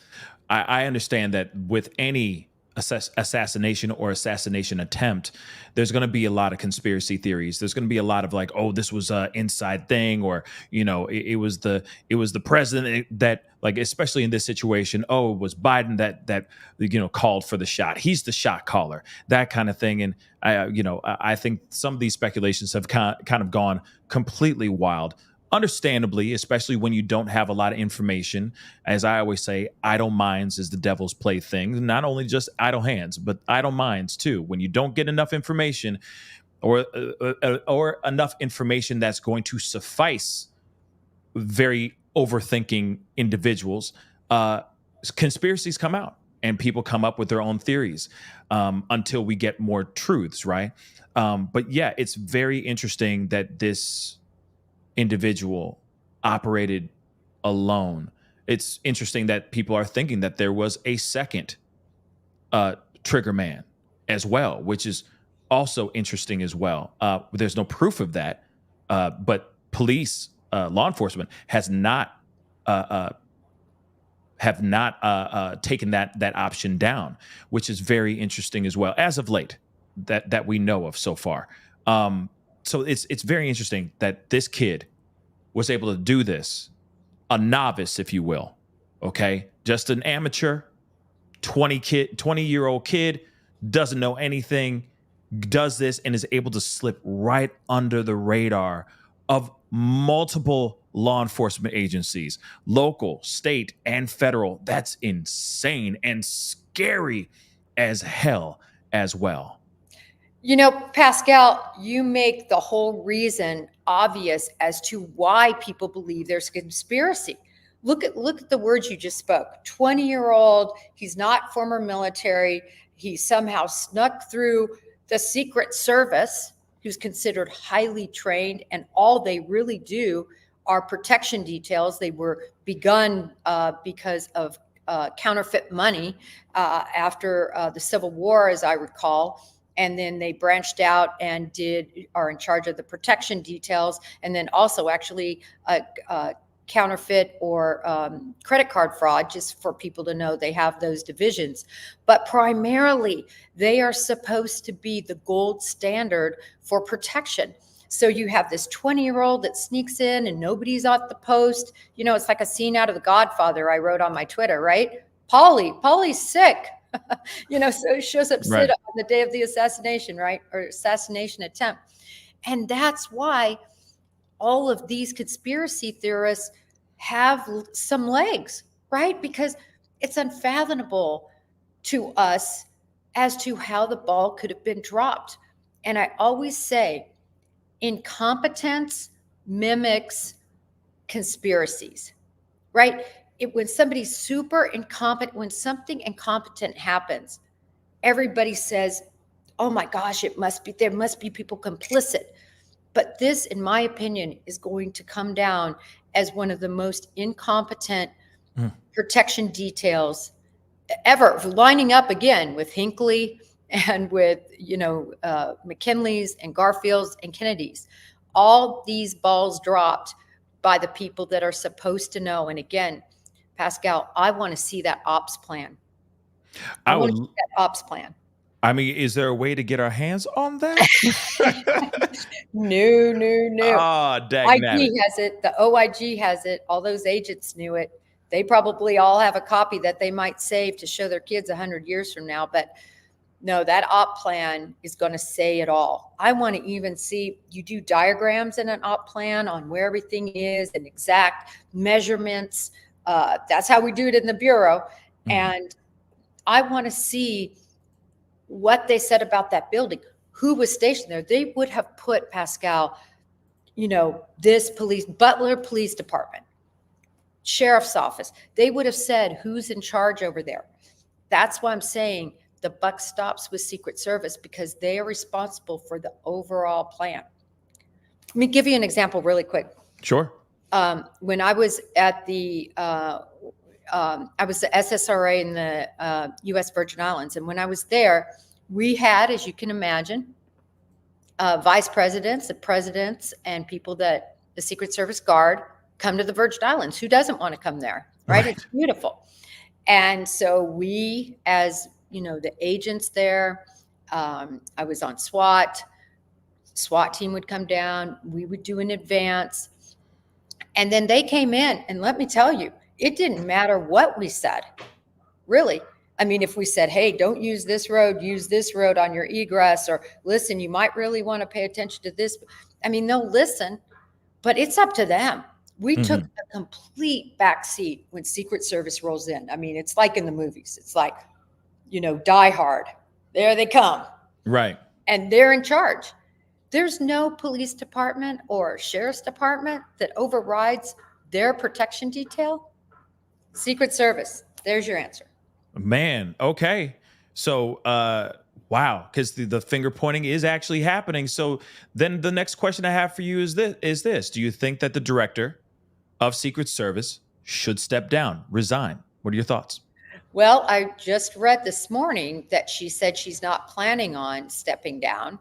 S2: I understand that with any assassination or assassination attempt, there's going to be a lot of conspiracy theories. There's going to be a lot of like, oh, this was an inside thing, or it was the president that, like, especially in this situation, oh, it was Biden that called for the shot. He's the shot caller, that kind of thing. And I think some of these speculations have kind of gone completely wild. Understandably, especially when you don't have a lot of information. As I always say, idle minds is the devil's plaything. Not only just idle hands, but idle minds too. When you don't get enough information or enough information that's going to suffice very overthinking individuals, conspiracies come out and people come up with their own theories until we get more truths, right? But yeah, it's very interesting that this individual operated alone. It's interesting that people are thinking that there was a second trigger man as well, which is also interesting as well. There's no proof of that, but police, law enforcement have not taken that option down, which is very interesting as well, as of late, that we know of so far. So it's very interesting that this kid was able to do this, a novice, if you will, okay? Just an amateur, 20-year-old kid, doesn't know anything, does this and is able to slip right under the radar of multiple law enforcement agencies, local, state, and federal. That's insane and scary as hell as well.
S4: Pascal, you make the whole reason obvious as to why people believe there's a conspiracy. Look at the words you just spoke. 20-year-old, he's not former military. He somehow snuck through the Secret Service, who's considered highly trained, and all they really do are protection details. They were begun because of counterfeit money after the Civil War, as I recall. And then they branched out and are in charge of the protection details, and then also actually counterfeit or credit card fraud, just for people to know they have those divisions. But primarily, they are supposed to be the gold standard for protection. So you have this 20-year-old that sneaks in and nobody's at the post. You know, it's like a scene out of The Godfather I wrote on my Twitter, right? Paulie's sick. You know, so he shows up
S2: Right.
S4: sick on the day of the assassination, right? Or assassination attempt. And that's why all of these conspiracy theorists have some legs, right? Because it's unfathomable to us as to how the ball could have been dropped. And I always say, incompetence mimics conspiracies, right? When somebody's super incompetent, when something incompetent happens, everybody says, oh my gosh, there must be people complicit. But this, in my opinion, is going to come down as one of the most incompetent protection details ever, lining up again with Hinckley and with, McKinley's and Garfield's and Kennedy's. All these balls dropped by the people that are supposed to know. And again, Pascal, I want to see that ops plan. I want to see that ops plan.
S2: I mean, is there a way to get our hands on that?
S4: No.
S2: Ah, dang
S4: IG has it. The OIG has it. All those agents knew it. They probably all have a copy that they might save to show their kids 100 years from now. But no, that op plan is going to say it all. I want to even see you do diagrams in an op plan on where everything is and exact measurements. That's how we do it in the Bureau. Mm-hmm. And I want to see what they said about that building, who was stationed there. They would have put, Pascal, this Butler Police Department, Sheriff's Office. They would have said who's in charge over there. That's why I'm saying the buck stops with Secret Service, because they are responsible for the overall plan. Let me give you an example really quick.
S2: Sure.
S4: When I was at the SSRA in the U.S. Virgin Islands. And when I was there, we had, as you can imagine, vice presidents, the presidents, and people that the Secret Service guard come to the Virgin Islands. Who doesn't want to come there, right? It's beautiful. And so we, as the agents there, I was on SWAT team would come down. We would do an advance. And then they came in, and let me tell you, it didn't matter what we said, really. I mean, if we said, hey, don't use this road on your egress, or listen, you might really want to pay attention to this. I mean, they'll listen, but it's up to them. We took a complete backseat when Secret Service rolls in. I mean, it's like in the movies. It's like, Die Hard. There they come.
S2: Right.
S4: And they're in charge. There's no police department or sheriff's department that overrides their protection detail. Secret Service. There's your answer.
S2: Man, okay. So, wow, because the finger pointing is actually happening. So then the next question I have for you is this. Do you think that the director of Secret Service should step down, resign? What are your thoughts?
S4: Well, I just read this morning that she said she's not planning on stepping down.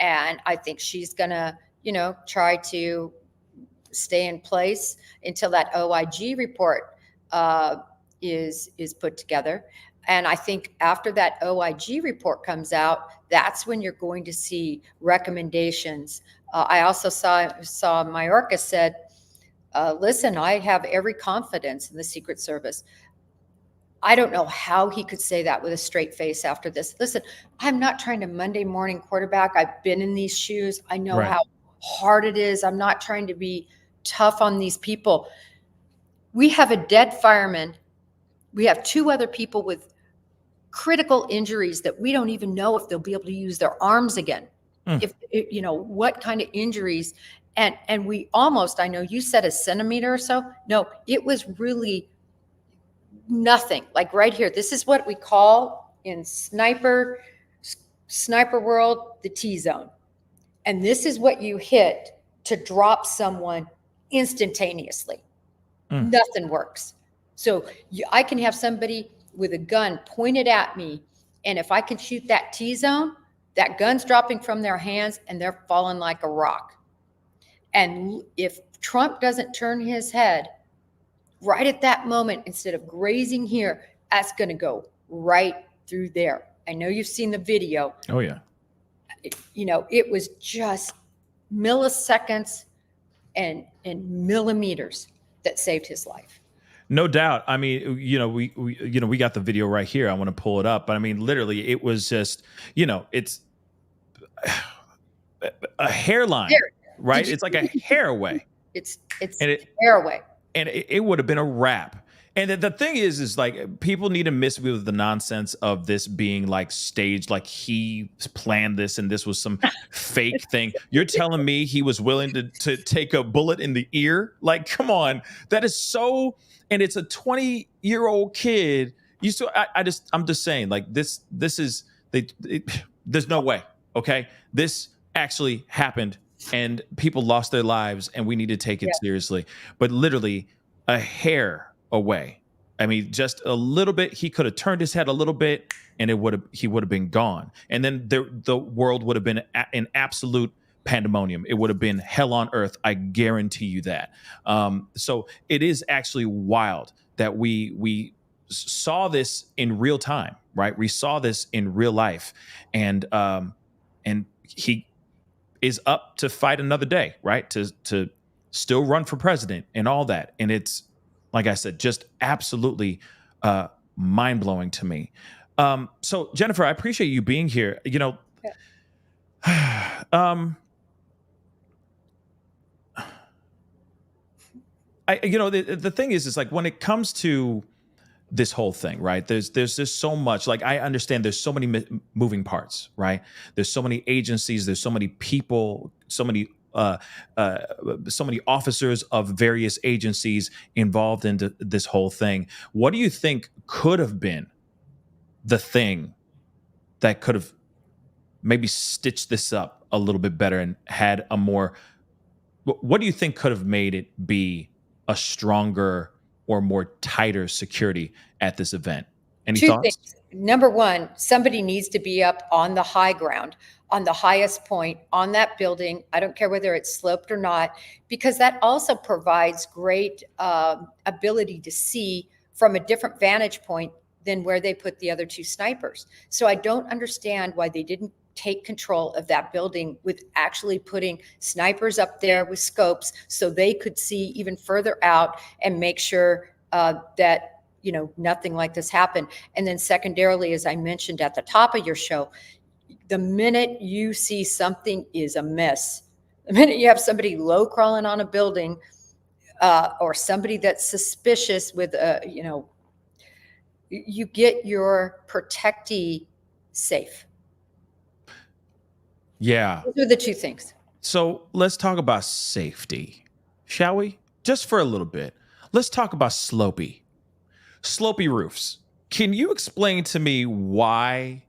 S4: And I think she's going to, try to stay in place until that OIG report is put together. And I think after that OIG report comes out, that's when you're going to see recommendations. I also saw Mayorkas said, listen, I have every confidence in the Secret Service. I don't know how he could say that with a straight face after this. Listen, I'm not trying to Monday morning quarterback. I've been in these shoes. I know how hard it is. I'm not trying to be tough on these people. We have a dead fireman. We have two other people with critical injuries that we don't even know if they'll be able to use their arms again. What kind of injuries. And we almost, I know you said a centimeter or so. No, it was really nothing. Like right here, this is what we call in sniper world, the T-zone. And this is what you hit to drop someone instantaneously. Nothing works. So I can have somebody with a gun pointed at me, and if I can shoot that T-zone, that gun's dropping from their hands and they're falling like a rock. And if Trump doesn't turn his head right at that moment, instead of grazing here, that's going to go right through there. I know you've seen the video.
S2: Oh, yeah.
S4: It was just milliseconds and millimeters that saved his life.
S2: No doubt. I mean, we got the video right here. I want to pull it up, but I mean, literally, it was just, it's a hairline, right? It's like a hair away.
S4: It's hair away,
S2: and it would have been a wrap. And the thing is like people need to miss with the nonsense of this being like staged, like he planned this and this was some fake thing. You're telling me he was willing to take a bullet in the ear? Like, come on, that is so. And it's a 20-year-old kid. I'm just saying, like this is there's no way. Okay, this actually happened, and people lost their lives, and we need to take it seriously. But literally, a hair away. I mean, just a little bit. He could have turned his head a little bit, and he would have been gone. And then the world would have been in absolute pandemonium. It would have been hell on earth. I guarantee you that. So it is actually wild that we saw this in real time, right? We saw this in real life, and he is up to fight another day, right? To still run for president and all that. And it's, like I said, just absolutely mind-blowing to me. So Jennifer, I appreciate you being here. The thing is like when it comes to this whole thing, right? There's just so much. Like I understand there's so many moving parts, right? There's so many agencies, there's so many people, so many officers of various agencies involved in this whole thing. What do you think could have been the thing that could have maybe stitched this up a little bit better and had a more? What do you think could have made it be a stronger or more tighter security at this event? Any
S4: Two
S2: thoughts?
S4: things. Number one, somebody needs to be up on the high ground, on the highest point, on that building. I don't care whether it's sloped or not, because that also provides great ability to see from a different vantage point than where they put the other two snipers. So I don't understand why they didn't take control of that building with actually putting snipers up there with scopes so they could see even further out and make sure that nothing like this happened. And then secondarily, as I mentioned at the top of your show, the minute you see something is amiss, the minute you have somebody low crawling on a building or somebody that's suspicious with you get your protectee safe.
S2: Yeah.
S4: Those are the two things.
S2: So let's talk about safety, shall we? Just for a little bit. Let's talk about slopey roofs. Can you explain to me why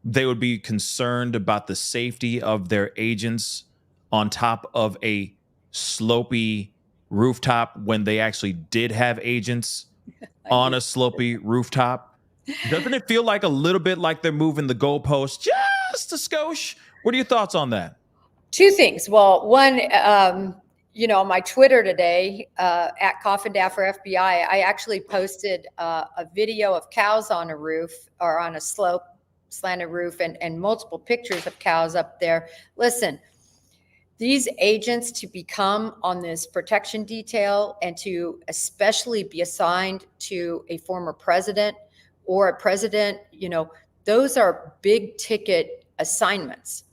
S2: they would be concerned about the safety of their agents on top of a slopey rooftop when they actually did have agents on a slopey rooftop? Doesn't it feel like a little bit like they're moving the goalpost just a skosh? What are your thoughts on that?
S4: Two things. Well, one, on my Twitter today, at Coffin Daffer FBI, I actually posted a video of cows on a roof or on a slope, slanted roof, and multiple pictures of cows up there. Listen, these agents to become on this protection detail and to especially be assigned to a former president or a president, those are big ticket assignments.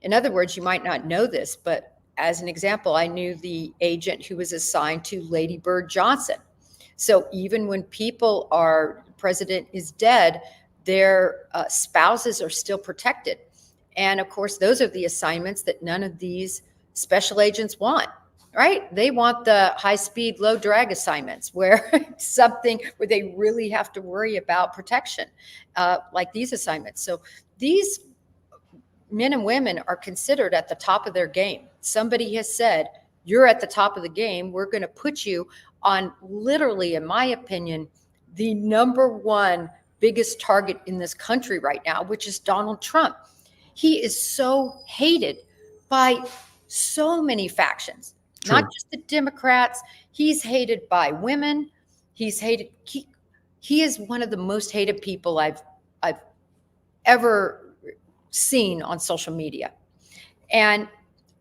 S4: In other words, you might not know this, but as an example, I knew the agent who was assigned to Lady Bird Johnson. So even when the president is dead, their spouses are still protected. And of course, those are the assignments that none of these special agents want, right? They want the high speed, low drag assignments where something where they really have to worry about protection, like these assignments. So these men and women are considered at the top of their game. Somebody has said, you're at the top of the game. We're going to put you on, literally, in my opinion, the number one biggest target in this country right now, which is Donald Trump. He is so hated by so many factions,
S2: True.
S4: not just the Democrats. He's hated by women. He's hated. He is one of the most hated people I've ever seen on social media, and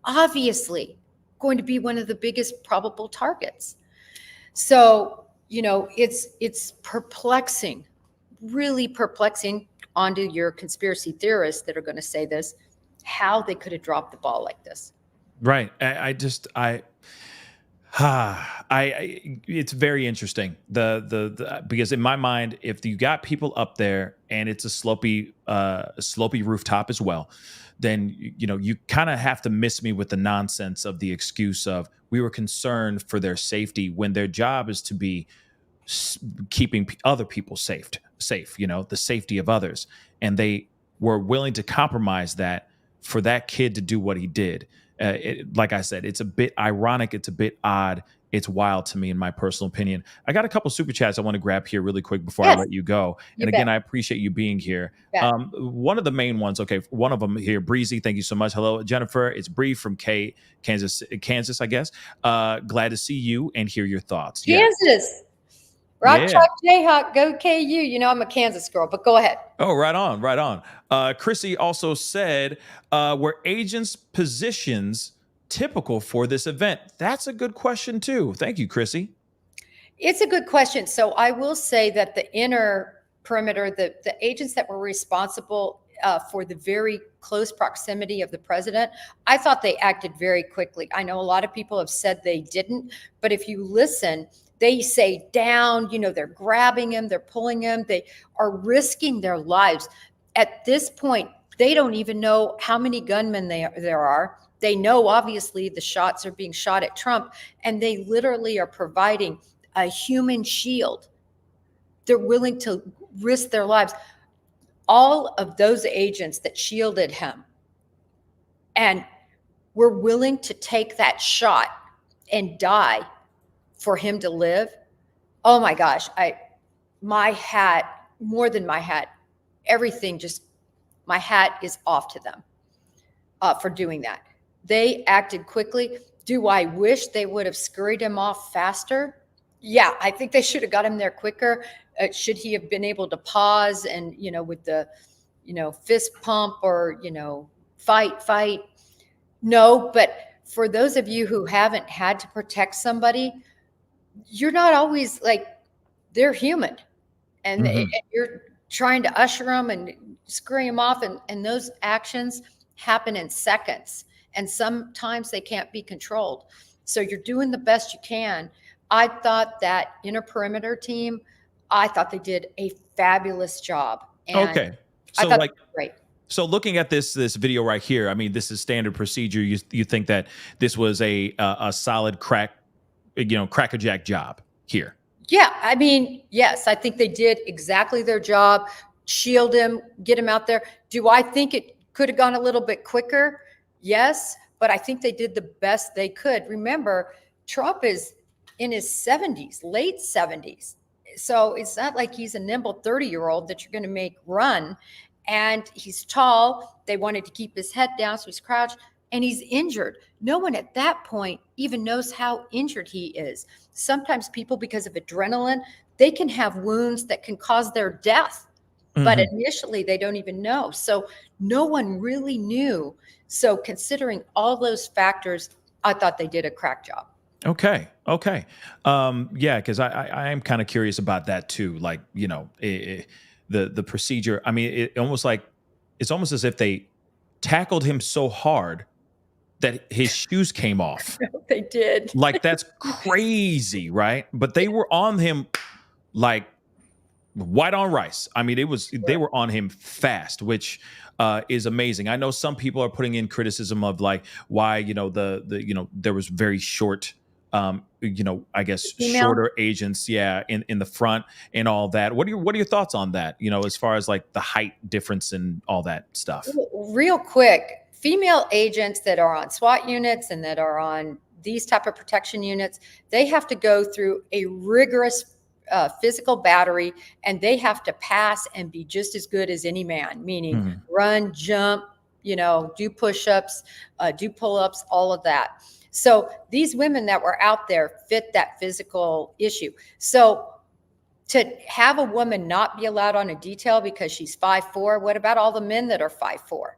S4: obviously going to be one of the biggest probable targets. So, it's perplexing, really perplexing onto your conspiracy theorists that are going to say this, how they could have dropped the ball like this.
S2: Right. It's very interesting. Because in my mind, if you got people up there and it's a slopey rooftop as well, then you kind of have to miss me with the nonsense of the excuse of we were concerned for their safety when their job is to be keeping other people safe, the safety of others, and they were willing to compromise that for that kid to do what he did. Like I said, it's a bit ironic. It's a bit odd. It's wild to me, in my personal opinion. I got a couple super chats I want to grab here really quick before I let you go. And again, I appreciate you being here. One of the main ones, one of them here, Breezy, thank you so much. Hello, Jennifer. It's Bree from Kansas, I guess. Glad to see you and hear your thoughts.
S4: Kansas. Rock Chalk Jayhawk, go KU. I'm a Kansas girl, but go ahead.
S2: Oh, right on. Chrissy also said, were agents' positions typical for this event? That's a good question too. Thank you, Chrissy.
S4: It's a good question. So I will say that the inner perimeter, the agents that were responsible for the very close proximity of the president, I thought they acted very quickly. I know a lot of people have said they didn't, but if you listen, they say down, they're grabbing him, they're pulling him, they are risking their lives. At this point, they don't even know how many gunmen there are. They know, obviously, the shots are being shot at Trump, and they literally are providing a human shield. They're willing to risk their lives. All of those agents that shielded him and were willing to take that shot and die for him to live. Oh my gosh. My hat, more than my hat, everything, just my hat is off to them for doing that. They acted quickly. Do I wish they would have scurried him off faster? Yeah, I think they should have got him there quicker. Should he have been able to pause and, with the, fist pump or, fight? No, but for those of you who haven't had to protect somebody, you're not always they're human, and, and you're trying to usher them and scurry them off, and those actions happen in seconds, and sometimes they can't be controlled. So you're doing the best you can. I thought that inner perimeter team, I thought they did a fabulous job. And
S2: okay, so great. So looking at this video right here, I mean, this is standard procedure. You think that this was a solid crackerjack job here?
S4: Yeah, I mean, yes, I think they did exactly their job. Shield him, get him out there. Do I think it could have gone a little bit quicker? Yes, but I think they did the best they could. Remember, Trump is in his 70s, late 70s. So it's not like he's a nimble 30-year-old that you're going to make run. And he's tall. They wanted to keep his head down, so he's crouched. And he's injured. No one at that point even knows how injured he is. Sometimes people, because of adrenaline, they can have wounds that can cause their death. But initially, they don't even know. So no one really knew. So considering all those factors, I thought they did a crack job.
S2: Okay. Yeah, because I am kind of curious about that too. The procedure. I mean, it's almost as if they tackled him so hard that his shoes came off.
S4: They did.
S2: That's crazy, right? But they were on him white on rice. I mean, they were on him fast, which is amazing. I know some people are putting in criticism of like why, there was very short, I guess
S4: Female?
S2: shorter agents, in the front and all that. What are your thoughts on that? As far as like the height difference and all that stuff.
S4: Real quick, female agents that are on SWAT units and that are on these type of protection units, they have to go through a rigorous physical battery, and they have to pass and be just as good as any man, meaning run, jump, do push-ups, do pull-ups, all of that. So these women that were out there fit that physical issue. So to have a woman not be allowed on a detail because she's 5'4", what about all the men that are 5'4"?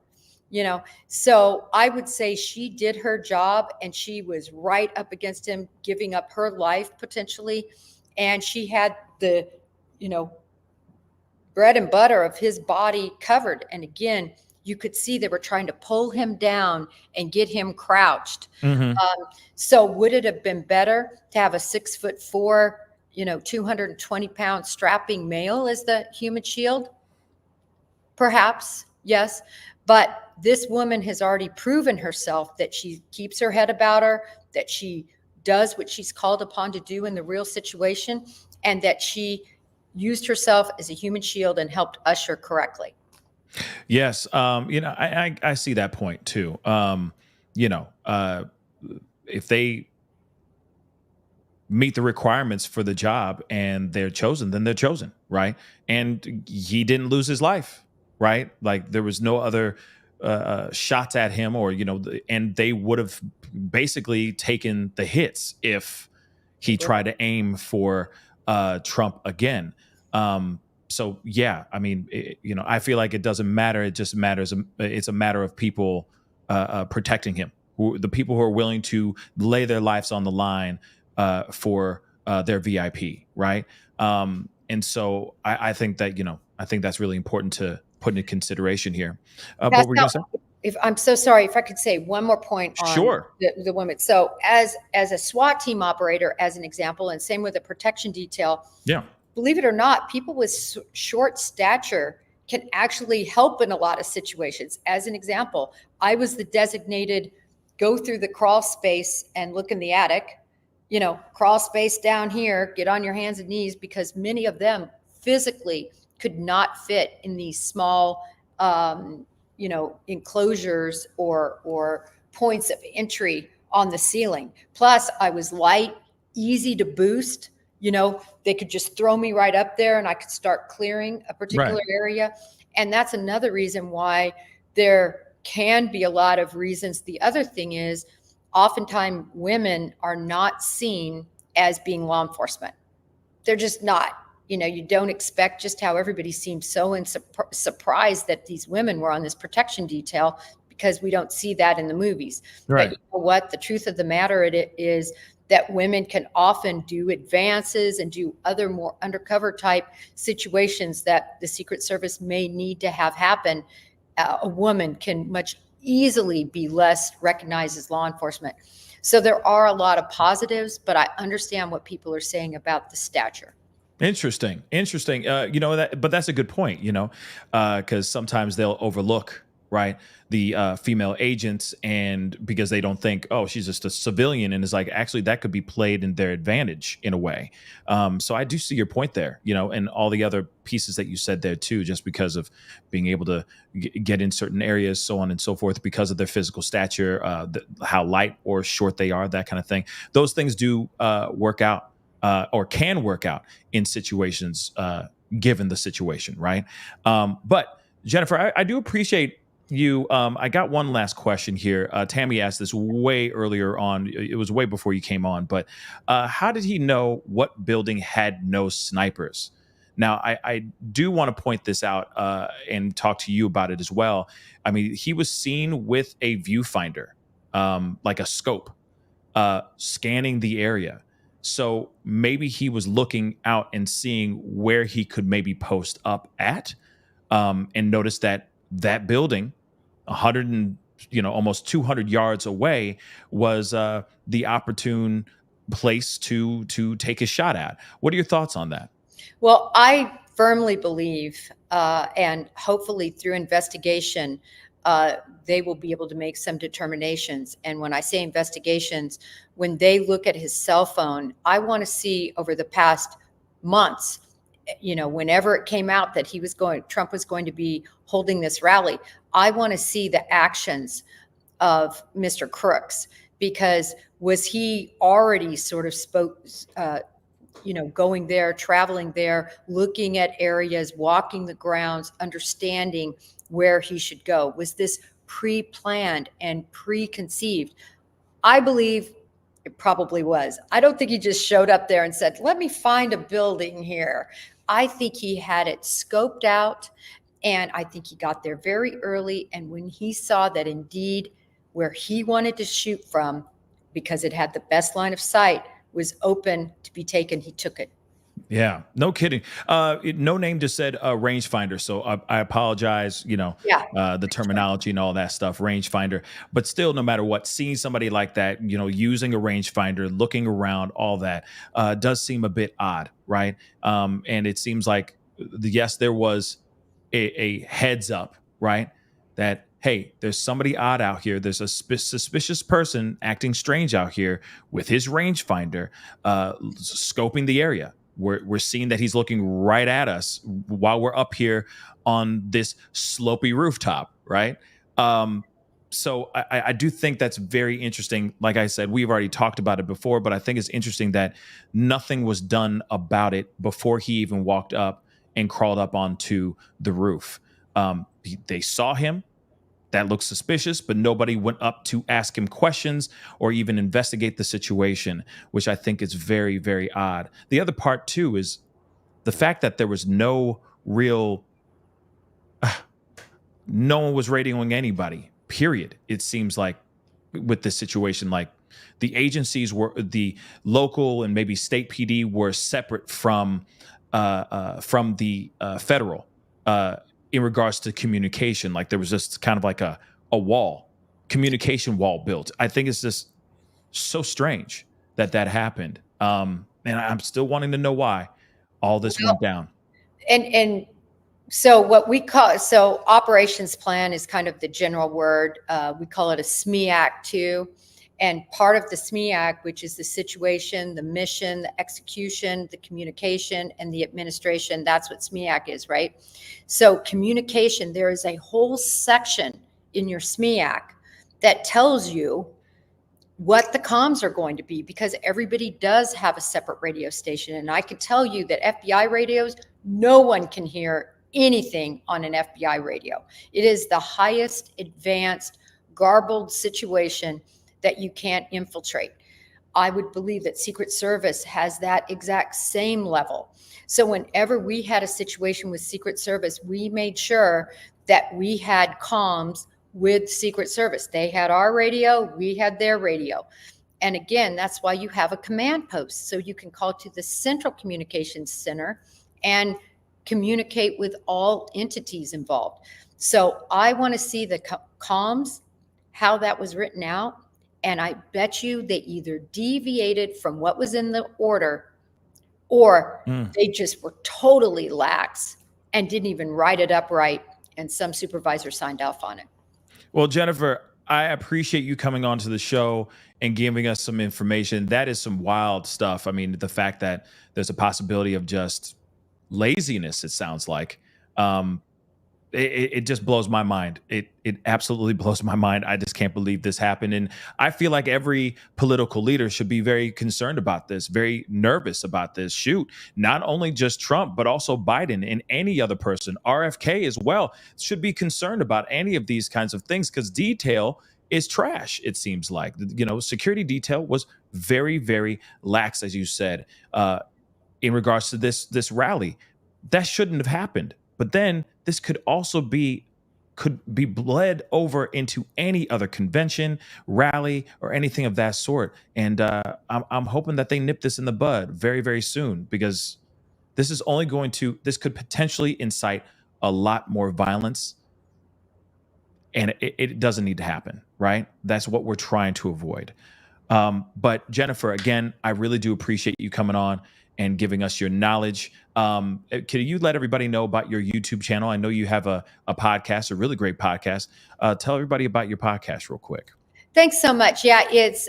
S4: So I would say she did her job, and she was right up against him, giving up her life potentially. And she had the, bread and butter of his body covered. And again, you could see they were trying to pull him down and get him crouched. So would it have been better to have a 6'4", 220-pound strapping male as the human shield? Perhaps, yes. But this woman has already proven herself that she keeps her head about her, that she does what she's called upon to do in the real situation, and that she used herself as a human shield and helped usher correctly.
S2: Yes. I see that point too. If they meet the requirements for the job and they're chosen, then they're chosen, right? And he didn't lose his life, right? Like there was no other shots at him, or and they would have basically taken the hits if he tried to aim for Trump again. So yeah, I mean, I feel like it doesn't matter. It just matters. It's a matter of people protecting him, the people who are willing to lay their lives on the line for their VIP, right? And so I think that I think that's really important to put into consideration here. But we're going to say,
S4: I'm so sorry, if I could say one more point on
S2: Sure.
S4: the women. So as a SWAT team operator, as an example, and same with a protection detail,
S2: yeah,
S4: believe it or not, people with short stature can actually help in a lot of situations. As an example, I was the designated go through the crawl space and look in the attic, crawl space down here, get on your hands and knees, because many of them physically could not fit in these small, enclosures or points of entry on the ceiling. Plus, I was light, easy to boost. They could just throw me right up there and I could start clearing a particular area. And that's another reason why there can be a lot of reasons. The other thing is, oftentimes women are not seen as being law enforcement. They're just not. You don't expect just how everybody seemed so surprised that these women were on this protection detail, because we don't see that in the movies.
S2: Right.
S4: But you know what? The truth of the matter is that women can often do advances and do other more undercover type situations that the Secret Service may need to have happen. A woman can much easily be less recognized as law enforcement. So there are a lot of positives, but I understand what people are saying about the stature.
S2: Interesting. But that's a good point, because sometimes they'll overlook, right, the female agents, and because they don't think, oh, she's just a civilian, and it's like, actually that could be played in their advantage in a way. So I do see your point there, and all the other pieces that you said there too, just because of being able to get in certain areas, so on and so forth, because of their physical stature, how light or short they are, that kind of thing. Those things do work out. Or can work out in situations, given the situation, right? But Jennifer, I do appreciate you. I got one last question here. Tammy asked this way earlier on. It was way before you came on, but how did he know what building had no snipers? Now, I do want to point this out and talk to you about it as well. I mean, he was seen with a viewfinder, like a scope, scanning the area. So maybe he was looking out and seeing where he could maybe post up at, and noticed that building, 100 and almost 200 yards away, was the opportune place to take a shot at. What are your thoughts on that?
S4: Well, I firmly believe, and hopefully through investigation, they will be able to make some determinations. And when I say investigations, when they look at his cell phone, I want to see over the past months, whenever it came out that Trump was going to be holding this rally, I want to see the actions of Mr. Crooks, because was he already sort of going there, traveling there, looking at areas, walking the grounds, understanding where he should go? Was this pre-planned and preconceived? I believe it probably was. I don't think he just showed up there and said, let me find a building here. I think he had it scoped out, and I think he got there very early. And when he saw that indeed where he wanted to shoot from, because it had the best line of sight, was open to be taken, he took it.
S2: Yeah, no kidding. No Name just said rangefinder, so I apologize. The terminology and all that stuff, rangefinder. But still, no matter what, seeing somebody like that, using a rangefinder, looking around, all that does seem a bit odd, right? And it seems like yes, there was a heads up, right? That hey, there's somebody odd out here. There's a suspicious person acting strange out here with his rangefinder, scoping the area. We're seeing that he's looking right at us while we're up here on this slopey rooftop, right? So I do think that's very interesting. Like I said, we've already talked about it before, but I think it's interesting that nothing was done about it before he even walked up and crawled up onto the roof. They saw him. That looks suspicious, but nobody went up to ask him questions or even investigate the situation, which I think is very, very odd. The other part, too, is the fact that there was no one was radioing anybody, period. It seems like with this situation, like the agencies the local and maybe state PD were separate from the federal in regards to communication. Like there was just kind of like a communication wall built. I think it's just so strange that happened. And I'm still wanting to know why all this went down.
S4: And so what we call, operations plan is kind of the general word. We call it a SMEAC too. And part of the SMEAC, which is the situation, the mission, the execution, the communication, and the administration, that's what SMEAC is, right? So communication, there is a whole section in your SMEAC that tells you what the comms are going to be, because everybody does have a separate radio station. And I can tell you that FBI radios, no one can hear anything on an FBI radio. It is the highest advanced, garbled situation that you can't infiltrate. I would believe that Secret Service has that exact same level. So whenever we had a situation with Secret Service, we made sure that we had comms with Secret Service. They had our radio, we had their radio. And again, that's why you have a command post. So you can call to the Central Communications Center and communicate with all entities involved. So I want to see the comms, how that was written out. And I bet you they either deviated from what was in the order, or they just were totally lax and didn't even write it up right. And some supervisor signed off on it.
S2: Well, Jennifer, I appreciate you coming on to the show and giving us some information. That is some wild stuff. I mean, the fact that there's a possibility of just laziness, it sounds like. It just blows my mind. It absolutely blows my mind. I just can't believe this happened. And I feel like every political leader should be very concerned about this, very nervous about this. Shoot, not only just Trump, but also Biden and any other person, RFK as well, should be concerned about any of these kinds of things, because detail is trash, it seems like. Security detail was very, very lax, as you said, in regards to this rally. That shouldn't have happened. But then this could be bled over into any other convention, rally, or anything of that sort. And I'm hoping that they nip this in the bud very, very soon, because this could potentially incite a lot more violence. And it doesn't need to happen, right? That's what we're trying to avoid. But Jennifer, again, I really do appreciate you coming on and giving us your knowledge. Can you let everybody know about your YouTube channel? I know you have a podcast, a really great podcast. Tell everybody about your podcast real quick.
S4: Thanks so much. Yeah, it's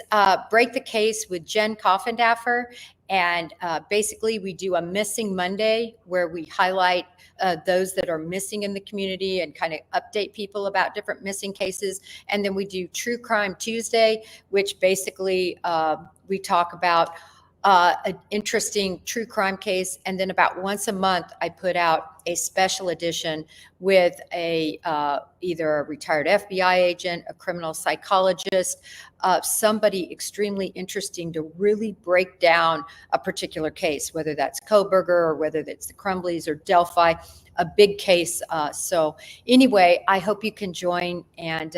S4: Break the Case with Jen Coffindaffer. And basically, we do a Missing Monday where we highlight those that are missing in the community and kind of update people about different missing cases. And then we do True Crime Tuesday, which basically we talk about an interesting true crime case. And then about once a month, I put out a special edition with a either a retired FBI agent, a criminal psychologist, somebody extremely interesting to really break down a particular case, whether that's Koberger or whether that's the Crumbleys or Delphi, a big case. So anyway, I hope you can join and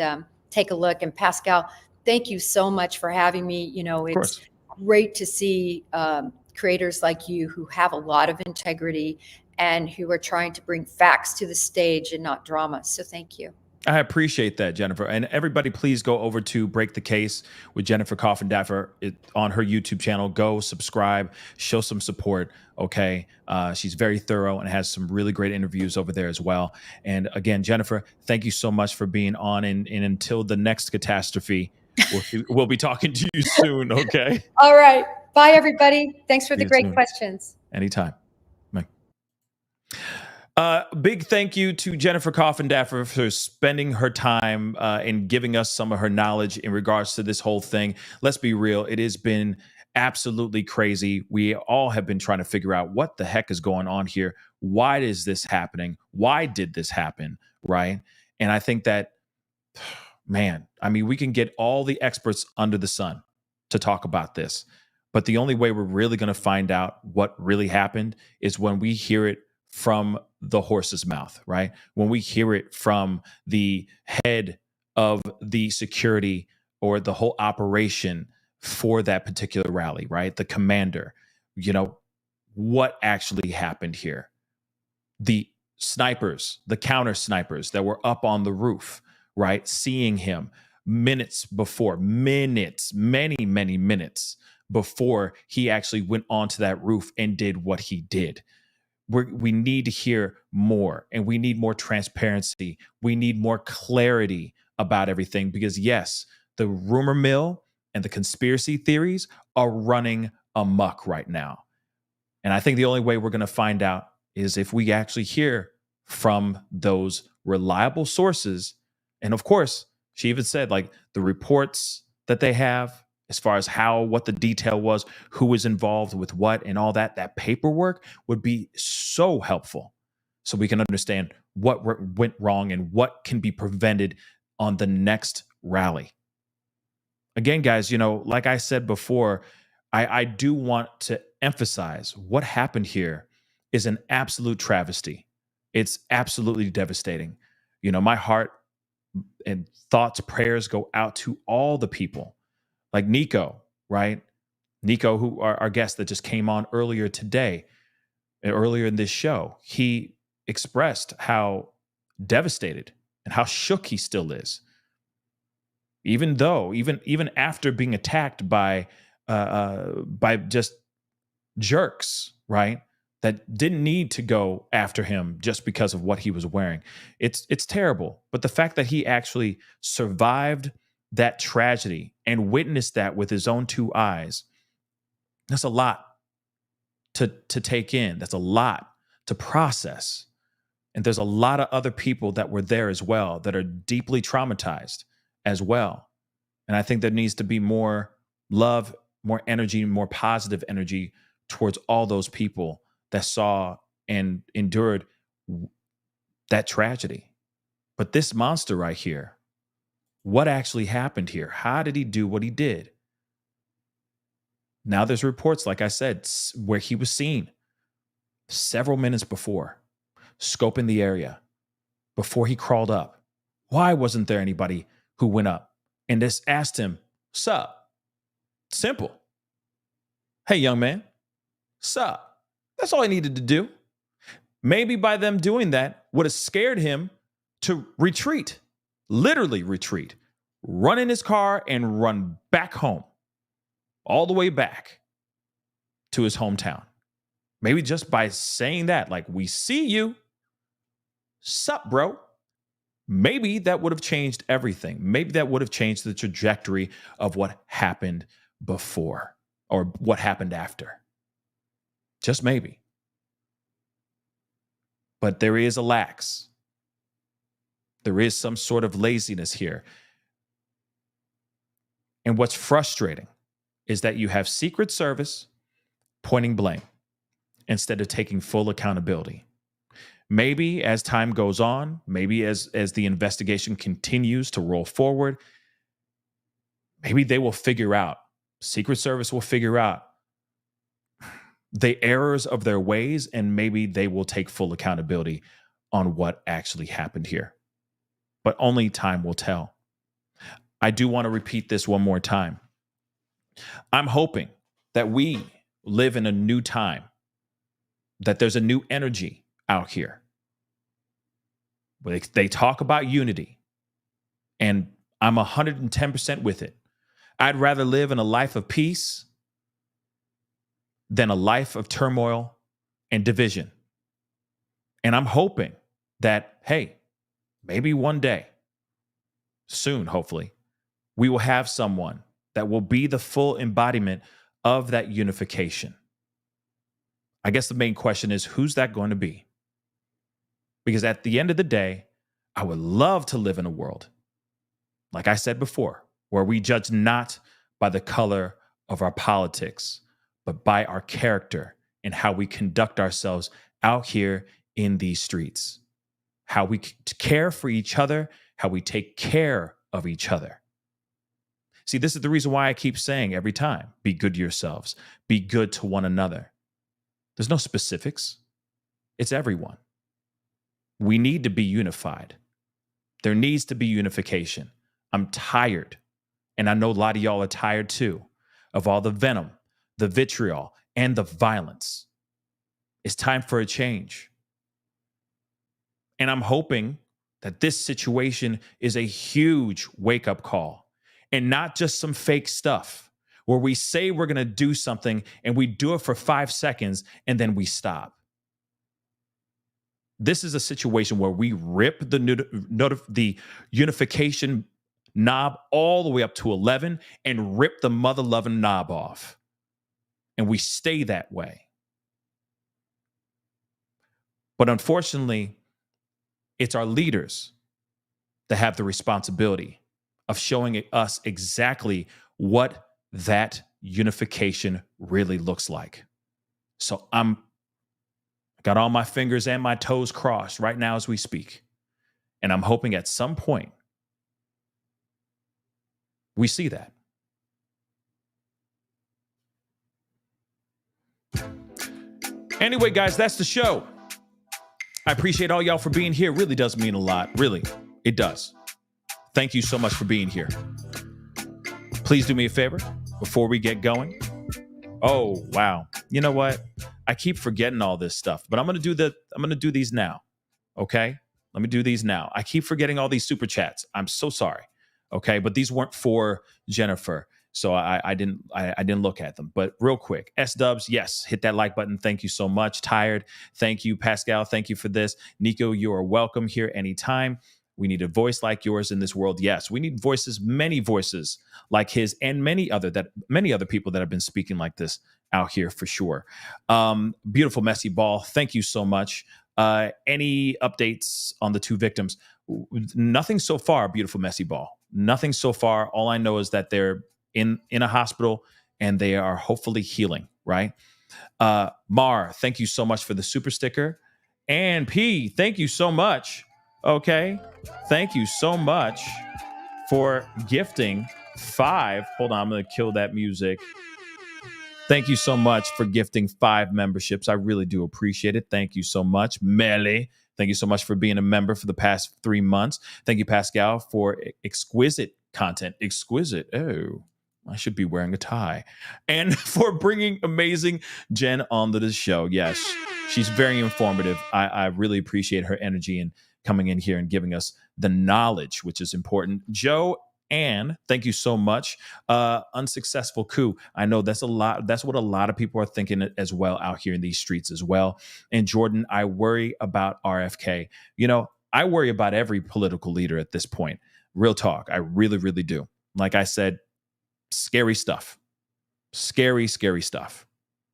S4: take a look. And Pascal, thank you so much for having me. You know, it's great to see creators like you who have a lot of integrity and who are trying to bring facts to the stage and not drama. So thank you.
S2: I appreciate that, Jennifer. And everybody, please go over to Break the Case with Jennifer Coffindaffer on her YouTube channel. Go subscribe, show some support. Okay. She's very thorough and has some really great interviews over there as well. And again, Jennifer, thank you so much for being on. And until the next catastrophe, we'll be talking to you soon. Okay.
S4: All right. Bye, everybody. Thanks for the great questions.
S2: Anytime. Big thank you to Jennifer Coffindaffer for spending her time and giving us some of her knowledge in regards to this whole thing. Let's be real. It has been absolutely crazy. We all have been trying to figure out what the heck is going on here. Why is this happening? Why did this happen? Right. And I think that, man, I mean, we can get all the experts under the sun to talk about this, but the only way we're really going to find out what really happened is when we hear it from the horse's mouth, right? When we hear it from the head of the security or the whole operation for that particular rally, right? The commander, you know, what actually happened here? The snipers, the counter snipers that were up on the roof, right? Seeing him many minutes before he actually went onto that roof and did what he did. We need to hear more, and we need more transparency. We need more clarity about everything because, yes, the rumor mill and the conspiracy theories are running amok right now. And I think the only way we're going to find out is if we actually hear from those reliable sources. And of course, she even said, like, the reports that they have as far as what the detail was, who was involved with what and all that paperwork would be so helpful so we can understand what went wrong and what can be prevented on the next rally. Again, guys, you know, like I said before, I do want to emphasize what happened here is an absolute travesty. It's absolutely devastating. You know, my heart and thoughts, prayers go out to all the people. Like Nico, right? Nico, who our guest that just came on earlier today, earlier in this show, he expressed how devastated and how shook he still is. Even after being attacked by just jerks, right? That didn't need to go after him just because of what he was wearing. It's terrible. But the fact that he actually survived that tragedy and witnessed that with his own two eyes, that's a lot to take in. That's a lot to process. And there's a lot of other people that were there as well that are deeply traumatized as well. And I think there needs to be more love, more energy, more positive energy towards all those people that saw and endured that tragedy. But this monster right here, what actually happened here? How did he do what he did? Now there's reports, like I said, where he was seen several minutes before, scoping the area, before he crawled up. Why wasn't there anybody who went up and just asked him, "Sup?" Simple. "Hey, young man, sup?" That's all he needed to do. Maybe by them doing that would have scared him to retreat. Literally retreat, run in his car and run back home. all the way back to his hometown. Maybe just by saying that, like, we see you. Sup, bro? Maybe that would have changed everything. Maybe that would have changed the trajectory of what happened before or what happened after. Just maybe. But there is a lax. There is some sort of laziness here. And what's frustrating is that you have Secret Service pointing blame instead of taking full accountability. Maybe as time goes on, maybe as the investigation continues to roll forward, maybe they will figure out, Secret Service will figure out the errors of their ways, and maybe they will take full accountability on what actually happened here. But only time will tell. I do want to repeat this one more time. I'm hoping that we live in a new time, that there's a new energy out here. They talk about unity, and I'm 110% with it. I'd rather live in a life of peace than a life of turmoil and division. And I'm hoping that, hey, maybe one day, soon, hopefully, we will have someone that will be the full embodiment of that unification. I guess the main question is, who's that going to be? Because at the end of the day, I would love to live in a world, like I said before, where we judge not by the color of our politics, but by our character and how we conduct ourselves out here in these streets, how we care for each other, how we take care of each other. See, this is the reason why I keep saying every time, be good to yourselves, be good to one another. There's no specifics. It's everyone. We need to be unified. There needs to be unification. I'm tired, and I know a lot of y'all are tired too, of all the venom, the vitriol, and the violence. It's time for a change. And I'm hoping that this situation is a huge wake-up call and not just some fake stuff where we say we're going to do something and we do it for 5 seconds and then we stop. This is a situation where we rip the unification knob all the way up to 11 and rip the mother-loving knob off. And we stay that way. But unfortunately, it's our leaders that have the responsibility of showing us exactly what that unification really looks like. So I got all my fingers and my toes crossed right now as we speak. And I'm hoping at some point we see that. Anyway, guys, that's the show. I appreciate all y'all for being here. It really does mean a lot. Really, it does. Thank you so much for being here. Please do me a favor before we get going. Oh, wow. You know what? I keep forgetting all this stuff, but I'm going to do these now. Okay? Let me do these now. I keep forgetting all these super chats. I'm so sorry. Okay? But these weren't for Jennifer. So I didn't look at them. But real quick, S-Dubs, yes, hit that like button. Thank you so much. Tired. Thank you, Pascal. Thank you for this. Nico, you are welcome here anytime. We need a voice like yours in this world. Yes, we need voices, many voices like his, and many other people that have been speaking like this out here for sure. Beautiful messy ball. Thank you so much. Any updates on the 2 victims? Nothing so far. Beautiful messy ball. Nothing so far. All I know is that they're in a hospital and they are hopefully healing. Right. Mar, thank you so much for the super sticker. And P, thank you so much. Okay. Thank you so much for gifting 5. Hold on, I'm going to kill that music. Thank you so much for gifting 5 memberships. I really do appreciate it. Thank you so much. Mele, thank you so much for being a member for the past 3 months. Thank you, Pascal, for exquisite content. Exquisite. Oh, I should be wearing a tie. And for bringing amazing Jen onto the show. Yes, she's very informative. I really appreciate her energy and coming in here and giving us the knowledge, which is important. Joe And thank you so much. Unsuccessful coup. I know that's a lot. That's what a lot of people are thinking as well out here in these streets as well. And Jordan, I worry about RFK. You know, I worry about every political leader at this point. Real talk. I really, really do. Like I said, scary stuff. Scary, scary stuff.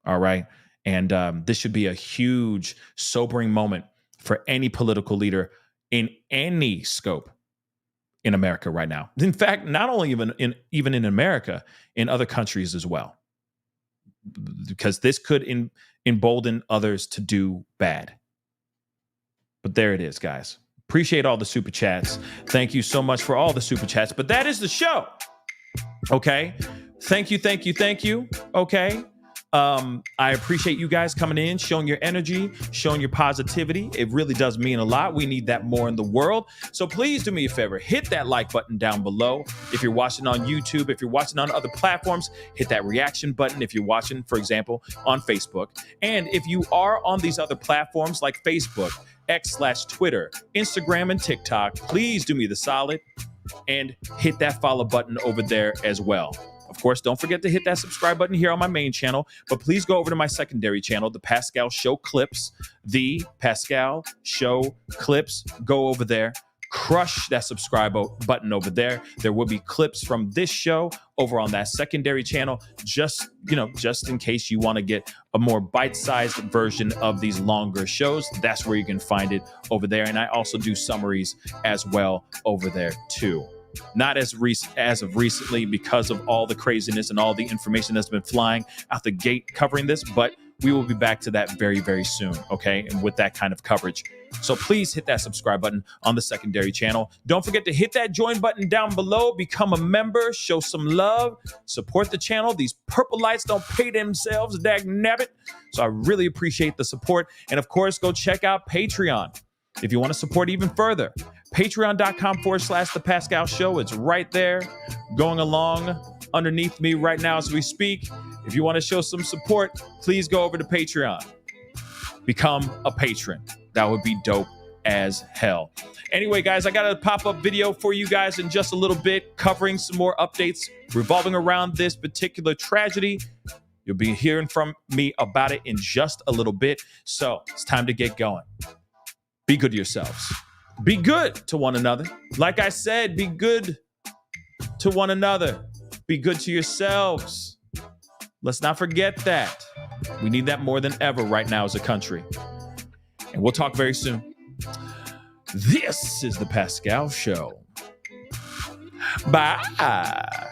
S2: All right. And this should be a huge, sobering moment for any political leader in any scope in America right now. In fact, not only even in America, in other countries as well, because this could embolden others to do bad. But there it is, guys. Appreciate all the super chats. Thank you so much for all the super chats. But that is the show. Okay. Thank you. Okay. I appreciate you guys coming in, showing your energy, showing your positivity. It really does mean a lot. We need that more in the world. So please do me a favor, hit that like button down below. If you're watching on YouTube, if you're watching on other platforms, hit that reaction button. If you're watching, for example, on Facebook. And if you are on these other platforms like Facebook, X/Twitter, Instagram, and TikTok, please do me the solid and hit that follow button over there as well. Of course, don't forget to hit that subscribe button here on my main channel, but please go over to my secondary channel, The Pascal Show Clips, The Pascal Show Clips. Go over there, crush that subscribe button over there. There will be clips from this show over on that secondary channel, just in case you want to get a more bite-sized version of these longer shows. That's where you can find it over there. And I also do summaries as well over there too. Not as of recently because of all the craziness and all the information that's been flying out the gate covering this, but we will be back to that very, very soon, okay? And with that kind of coverage. So please hit that subscribe button on the secondary channel. Don't forget to hit that join button down below. Become a member. Show some love. Support the channel. These purple lights don't pay themselves, dagnabbit. So I really appreciate the support. And of course, go check out Patreon if you want to support even further. Patreon.com/The Pascal Show. It's right there going along underneath me right now as we speak. If you want to show some support, please go over to Patreon. Become a patron. That would be dope as hell. Anyway, guys, I got a pop-up video for you guys in just a little bit, covering some more updates revolving around this particular tragedy. You'll be hearing from me about it in just a little bit. So it's time to get going. Be good to yourselves. Be good to one another. Like I said, be good to one another. Be good to yourselves. Let's not forget that. We need that more than ever right now as a country. And we'll talk very soon. This is The Pascal Show. Bye.